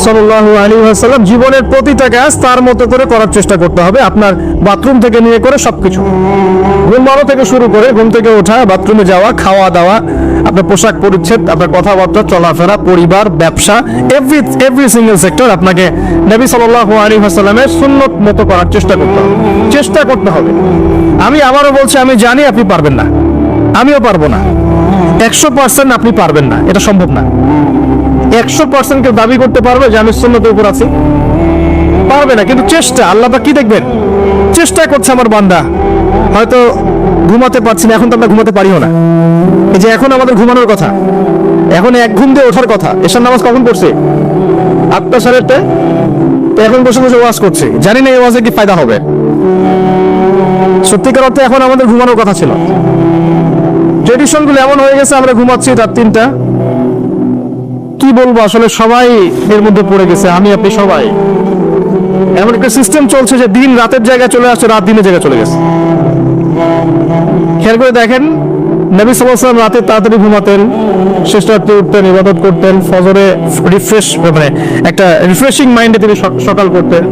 সাল্লাল্লাহু আলাইহি ওয়াসাল্লাম। জীবনের প্রতিটা কাজ তার মতো করে করার চেষ্টা করতে হবে, আপনার বাথরুম থেকে নিয়ে করে সবকিছু, ঘুমানো থেকে শুরু করে, ঘুম থেকে ওঠা, বাথরুমে যাওয়া, খাওয়া দাওয়া, আপনার পোশাক পরিচ্ছদ, আপনার কথাবার্তা, চলাফেরা, পরিবার, ব্যবসা, এভরি সিঙ্গেল সেক্টর আপনাকে নবী সাল্লাল্লাহু আলাইহি ওয়াসাল্লামের সুন্নত মতো করার চেষ্টা করতে হবে, চেষ্টা করতে হবে। আমি আবারও বলছি, আমি জানি আপনি পারবেন না, আমিও পারবো না, 100% আপনি পারবেন না, এটা সম্ভব না। 100% কেউ দাবি করতে পারবে যে আমি সুন্নতের উপর আছি? পারবে না। কিন্তু চেষ্টা, আল্লাহ পাক কি দেখবেন? চেষ্টা করছে আমার বান্দা। হয়তো ঘুমাতে পারছি না, এখন তো আমরা ঘুমাতে পারিও না। এই যে এখন আমাদের ঘুমানোর কথা, এখন এক ঘুম দিয়ে ওঠার কথা। এশার নামাজ কখন পড়ছে? 8টা 8:30। তো এখন বসে বসে ওয়াজ করছে, জানি না এই ওয়াজে কি ফায়দা হবে। সত্যিকার অর্থে এখন আমাদের ঘুমানোর কথা ছিল। ট্রেডিশন গুলো এমন হয়ে গেছে, আমরা ঘুমাচ্ছি রাত 3টা। কি বলবো, আসলে সবাই এর মধ্যে পড়ে গেছে, আমি আপনি সবাই। এমন একটা সিস্টেম চলছে যে দিন রাতের জায়গায় চলে আসছে, রাত দিনের জায়গায় চলে গেছে। খেয়াল করে দেখেন, নবী সাল্লাল্লাহু আলাইহি ওয়াসাল্লাম রাতে তাড়াতাড়ি ঘুমাতেন, শেষ রাতে উঠতেন, ইবাদত করতেন, ফজরে মানে একটা রিফ্রেশিং মাইন্ডে তিনি সকাল করতেন।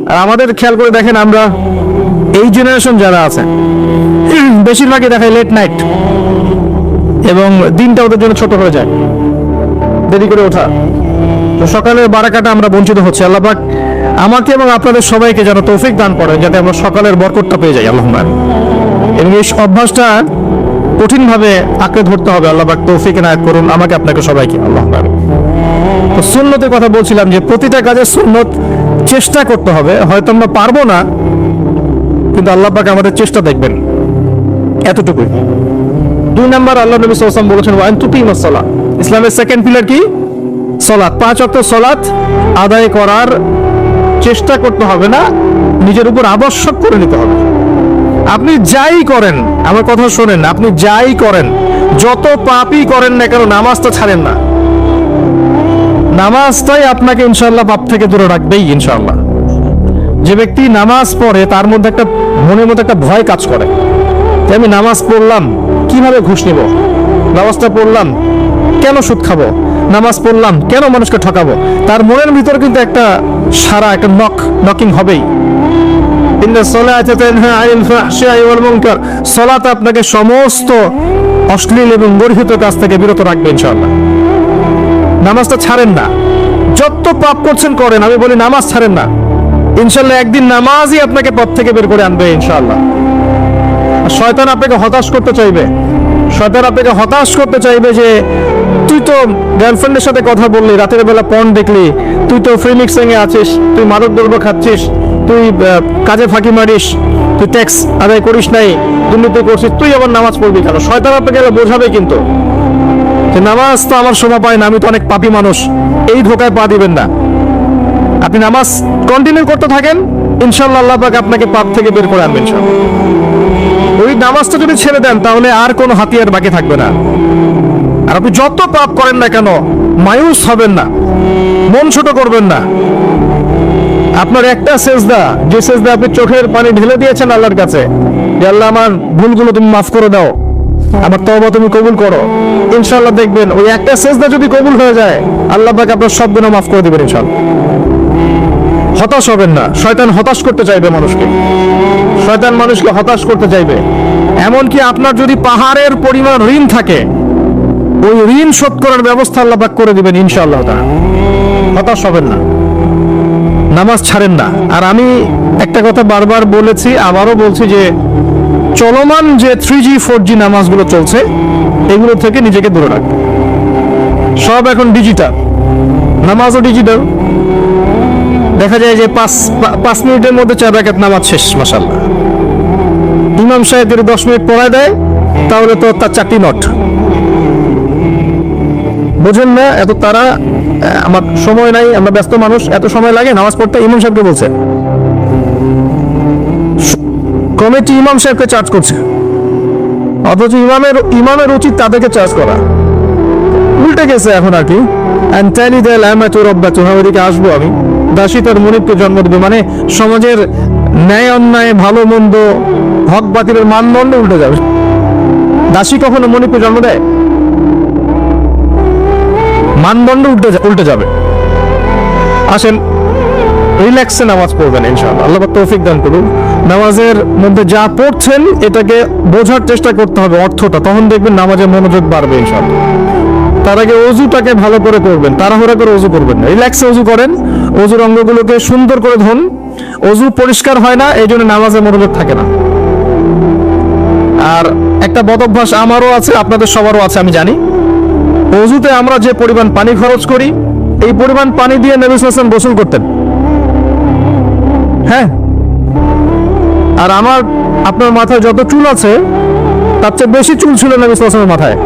আর আমাদের খেয়াল করে দেখেন, আমরা এই জেনারেশন যারা আছে বেশিরভাগই দেখায় লেট নাইট, এবং দিনটা ওদের জন্য ছোট হয়ে যায়, দেরি করে ওঠা। তো সকালের বারাকাটা আমরা বঞ্চিত হচ্ছে। আল্লাহ পাক আমাকে এবং আপনাদের সবাইকে যেন তৌফিক দান করেন, যাতে আমরা সকালের বরকতটা পেয়ে যাই, আল্লাহুম্মা। এবং এই অভ্যাসটা কঠিনভাবে আঁকড়ে ধরতে হবে। আল্লাহ পাক তৌফিক এনায়েত করুন আমাকে, আপনাকে, সবাইকে, আল্লাহুম্মা। তো সুন্নতের কথা বলছিলাম যে প্রতিটা কাজে সুন্নত চেষ্টা করতে হবে। হয়তো আমরা পারবো না, কিন্তু আল্লাহ পাক আমাদের চেষ্টা দেখবেন, এতটুকুই। 2 নাম্বার, আল্লাহ নবী সাল্লাল্লাহু আলাইহি ওয়াসাল্লাম বলেছেন, ওয়া আন তুকিমাস সালাত। ইসলামের সেকেন্ড পিলার কি? সালাত। 5 ওয়াক্ত সালাত আদায় করার চেষ্টা করতে হবে না, নিজের উপর আবশ্যক করে নিতে হবে। আপনি যাই করেন, আমার কথা শোনেন, আপনি যাই করেন, যত পাপই করেন না কেন, নামাজটা ছাড়েন না। নামাজটাই আপনাকে ইনশাআল্লাহ পাপ থেকে দূরে রাখবেই ইনশাআল্লাহ। যে ব্যক্তি নামাজ পড়ে তার মধ্যে একটা, মনের মধ্যে একটা ভয় কাজ করে যে আমি নামাজ পড়লাম, কিভাবে ঘুষ নিব? নামাজটা পড়লাম, কেন সুদ খাবো? নামাজ পড়লাম, কেন মানুষকে ঠকাবো? তার মনের ভিতর কিন্তু একটা সারা, একটা নকিং হবেই। সালাত আপনাকে সমস্ত অশ্লীল এবং গর্হিত কাজ থেকে বিরত রাখবে ইনশাআল্লাহ। নামাজটা ছাড়েন না, যত পাপ করছেন করেন, আমি বলি নামাজ ছাড়েন না। ইনশাআল্লাহ একদিন নামাজই আপনাকে পথ থেকে বের করে আনবে ইনশাআল্লাহ। শয়তান আপনাকে হতাশ করতে চাইবে, শয়তান আপনাকে হতাশ করতে চাইবে যে তুই তো গার্লফ্রেন্ডের সাথে কথা বললি, রাতের বেলা পর্ন দেখলি, তুই তো ফ্রি মিক্সিং এ আছিস, তুই মাদক দ্রব্য খাচ্ছিস, তুই কাজে ফাঁকি মারিস, তুই ট্যাক্স আদায় করিস নাই, দুর্নীতি করছিস, তুই আবার নামাজ পড়বি কেন? শয়তান আপনাকে বোঝাবে কিন্তু যে নামাজ তো আমার শোভা পায় না, আমি তো অনেক পাপী মানুষ। এই ধোকায় পা দিবেন না। আপনি নামাজ কন্টিনিউ করতে থাকেন, ইনশাআল্লাহ আল্লাহ পাক আপনাকে পাপ থেকে বের করে আনবেন ইনশাআল্লাহ। ওই নামাজটা যদি ছেড়ে দেন, তাহলে আর কোনো হাতিয়ার বাকি থাকবে না। আর আপনি যত পাপ করেন না কেন, মায়ুস হবেন না, মন ছোট করবেন না। আপনার একটা সেজদা, যে সেজদা আপনি চোখের পানি ঢেলে দিয়েছেন আল্লাহর কাছে, যে আল্লাহ আমার ভুলগুলো তুমি মাফ করে দাও, আমার তওবা তুমি কবুল করো, ইনশাআল্লাহ দেখবেন ওই একটা সেজদা যদি কবুল হয়ে যায়, আল্লাহ পাক আপনার সব গুনাহ মাফ করে দিবেন ইনশাআল্লাহ। হতাশ হবেন না। শয়তান হতাশ করতে চাইবে মানুষকে, শয়তান মানুষকে হতাশ করতে চাইবে। এমনকি আপনার যদি পাহাড়ের পরিমাণ ঋণ থাকে, ওই ঋণ শোধ করার ব্যবস্থা আল্লাহ পাক করে দিবেন ইনশাআল্লাহ তাআলা। হতাশ হবেন না, নামাজ ছাড়েন না। আর আমি একটা কথা বারবার বলেছি, আবারও বলছি যে চলমান যে 3G 4G নামাজগুলো চলছে, এগুলো থেকে নিজেকে দূরে রাখবেন। সব এখন ডিজিটাল, নামাজও ডিজিটাল। দেখা যায় যে 5 মিনিটের মধ্যে 4 রাকাত নামাজ শেষ, মাশাআল্লাহ। ইমাম সাহেব যদি 10 মিনিট পড়ায় দেয়, তাহলে তো তার 4টি নট। বোঝেন না এত তারা, আমার সময় নাই, আমরা ব্যস্ত মানুষ, এত সময় লাগে নামাজ পড়তে? ইমাম সাহেবকে বলছে, কমিটি ইমাম সাহেবকে চার্জ করছে, অথচ ইমামের উচিত তাদেরকে চার্জ করা। উল্টে গেছে এখন আর কি। ওদিকে আসবো আমি। দাসী তার মনিবকে জন্ম দেবে, মানে সমাজের ন্যায় অন্যায়, ভালো মন্দ, হক বাতিলের মানদণ্ড উল্টে যাবে। দাসী কখনো মনিবকে জন্ম দেয়? মানদণ্ড উল্টে যাবে। আসেন, রিল্যাক্সে নামাজ পড়বেন ইনশাআল্লাহ। আল্লাহ পাক তৌফিক দান করুন। নামাজের মধ্যে যা পড়ছেন এটাকে বোঝার চেষ্টা করতে হবে অর্থটা, তখন দেখবেন নামাজে মনোযোগ বাড়বে ইনশাআল্লাহ। তার আগে অজুটাকে ভালো করে করবেন, তাড়াহুড়া করে অজু করবেন না, রিল্যাক্সে অজু করেন। অজুর অঙ্গগুলোকে সুন্দর করে ধরুন। অজু পরিষ্কার হয় না, এই জন্য নামাজে মনোযোগ থাকে না। আর একটা বদ অভ্যাস আমারও আছে, আপনাদের সবারও আছে আমি জানি। অজুতে আমরা যে পরিমাণ পানি খরচ করি, এই পরিমাণ পানি দিয়ে নবী সাল্লাল্লাহু আলাইহি ওয়াসাল্লাম গোসল করতেন। হ্যাঁ, আর আপনার মাথায় যত চুল আছে, তার চেয়ে বেশি চুল ছিল নবী সাল্লাল্লাহু আলাইহি ওয়াসাল্লামের মাথায়।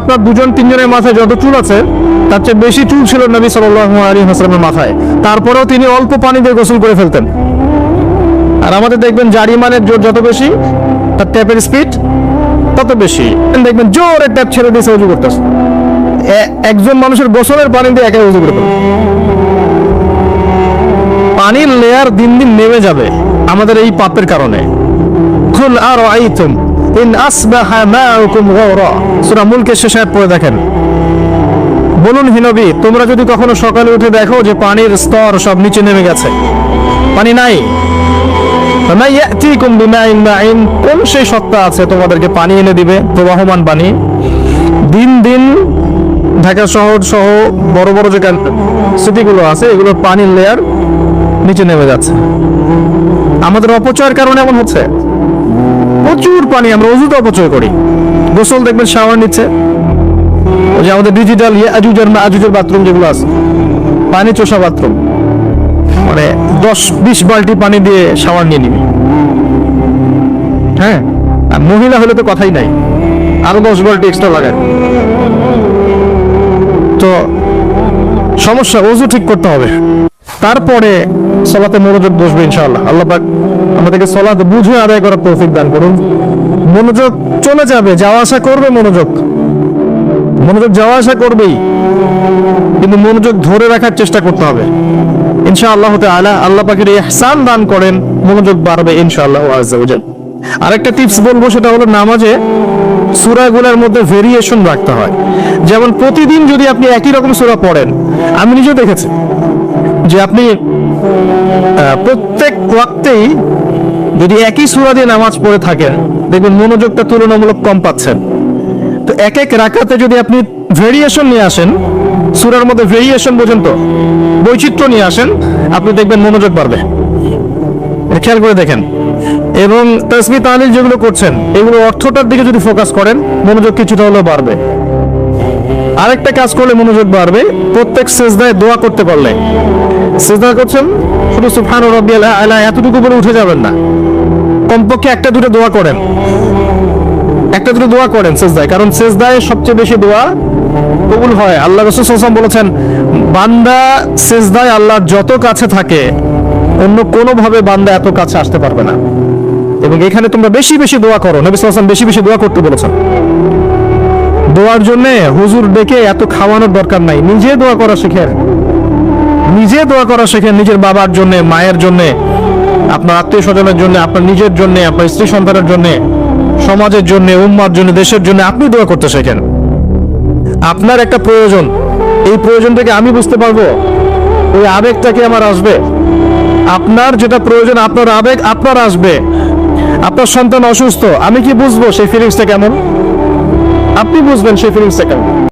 আপনার 2-3 জনের মাথায় যত চুল আছে, তার চেয়ে বেশি চুল ছিল নবী সাল্লাল্লাহু আলাইহি ওয়াসাল্লামের মাথায়। তারপরেও তিনি অল্প পানি দিয়ে গোসল করে ফেলতেন। আর আমাদের দেখবেন জারিমানের জোর যত বেশি, তার ট্যাপের স্পিড তত বেশি। দেখবেন জোরে ট্যাপ ছেড়ে দিয়ে উজু করতেছে। একজন মানুষের গোসলের পানি দিয়ে একাই উজু করে ফেলে। পানির লেয়ার দিন দিন নেমে যাবে আমাদের এই পাপের কারণে। কুল আরাআইতুম ইন আসবাহা মাউকুম গাওরা, সূরা মুলকের শেষ আয়াত পড়ে দেখেন। বলুন হে নবী, তোমরা যদি কখনো সকালে উঠে দেখো যে পানির স্তর সব নিচে নেমে গেছে, পানি নাই, কোন সেই সত্তা আছে তোমাদেরকে পানি এনে দিবে, প্রবাহমান পানি? দিন দিন ঢাকা শহর সহ বড় বড় যে সিটিগুলো আছে, এগুলোর পানির লেয়ার নিচে নেমে যাচ্ছে। আমাদের অপচয়ের কারণে এমন হচ্ছে। প্রচুর পানি আমরা অযুত অপচয় করি। গোসল দেখবেন শাওয়ার নিচ্ছে, ওই যে আমাদের ডিজিটাল আজুজের বাথরুম যেগুলো আছে, পানি চোষা বাথরুম, মানে 10-20 বালতি পানি দিয়ে শাওয়ার নিয়ে নিবি। হ্যাঁ, আর মহিলা হলে তো কথাই নাই, আরো 10 বালতি এক্সট্রা লাগায়। তো সমস্যা, ওযু ঠিক করতে হবে, তারপরে সালাতে মনোযোগ বসবে ইনশাআল্লাহ। আল্লাহ পাক আমাদেরকে সালাত বুঝে আদায় করার তৌফিক দান করুন। মনোযোগ চলে যাবে, যাওয়া আসা করবে, মনোযোগ যাওয়া আসা করবেই, কিন্তু মনোযোগ ধরে রাখার চেষ্টা করতে হবে ইনশাআল্লাহ তাআলা। আল্লাহ পাকের ইহসান দান করেন, মনোযোগ বাড়বে ইনশাআল্লাহ আযজা ওয়া জাল। আরেকটা টিপস বলবো, সেটা হলো নামাজে সূরাগুলোর মধ্যে ভেরিয়েশন রাখতে হয়। যেমন প্রতিদিন যদি আপনি একই রকম সূরা পড়েন, আমি নিজেও দেখেছি যে আপনি প্রত্যেক ওয়াক্তেই যদি একই সূরা দিয়ে নামাজ পড়ে থাকেন, দেখবেন মনোযোগটা তুলনামূলক কম পাচ্ছেন। তো এক রাকাতে যদি আপনি ভেরিয়েশন নিয়ে আসেন, সূরার মধ্যে ভেরিয়েশন বোঝেন তো, বৈচিত্র্য নিয়ে আসেন, আপনি দেখবেন মনোযোগ বাড়বে। খেয়াল করে দেখেন। এবং তাসবিহ তাহলিল যেগুলো করছেন, এগুলো অর্থটার দিকে যদি ফোকাস করেন, মনোযোগ কিছুটা হলেও বাড়বে। আরেকটা কাজ করলে মনোযোগ বাড়বে, প্রত্যেক সিজদায় দোয়া করতে পারলে। সিজদা করছেন, শুধু সুবহান রাব্বিয়াল আ'লা এতটুকু বলে উঠে যাবেন না, কমপক্ষে একটা দুটো দোয়া করেন সিজদায়, কারণ সিজদায় সবচেয়ে বেশি দোয়া কবুল হয়। আল্লাহ রাসূল সাল্লাল্লাহু আলাইহি ওয়াসাল্লাম বলেছেন, বান্দা সিজদায় আল্লাহর যত কাছে থাকে, অন্য কোনো ভাবে বান্দা এত কাছে আসতে পারবে না। এবং এখানে তোমরা বেশি বেশি দোয়া করো, নবী সাল্লাল্লাহু আলাইহি ওয়াসাল্লাম বেশি বেশি দোয়া করতে বলেছেন। দোয়ার জন্য হুজুর ডেকে এত খাওয়ানোর দরকার নাই, নিজে দোয়া করা শেখেন, নিজের বাবার জন্য, মায়ের জন্য, আপনার আত্মীয় স্বজনের জন্য, আপনার নিজের জন্য, আপনার স্ত্রী সন্তানের জন্য, সমাজের জন্য, উম্মার জন্য, দেশের জন্য আপনি দোয়া করতে শেখেন। আপনার একটা প্রয়োজন, এই প্রয়োজনটাকে আমি বুঝতে পারবো, ওই আবেগটা কি আমার আসবে? আপনার যেটা প্রয়োজন, আপনার আবেগ আপনার আসবে। আপনার সন্তান অসুস্থ, আমি কি বুঝবো সেই ফিলিংসটা কেমন? আপনি বুঝবেন সেই ফিলিংসটা কেমন।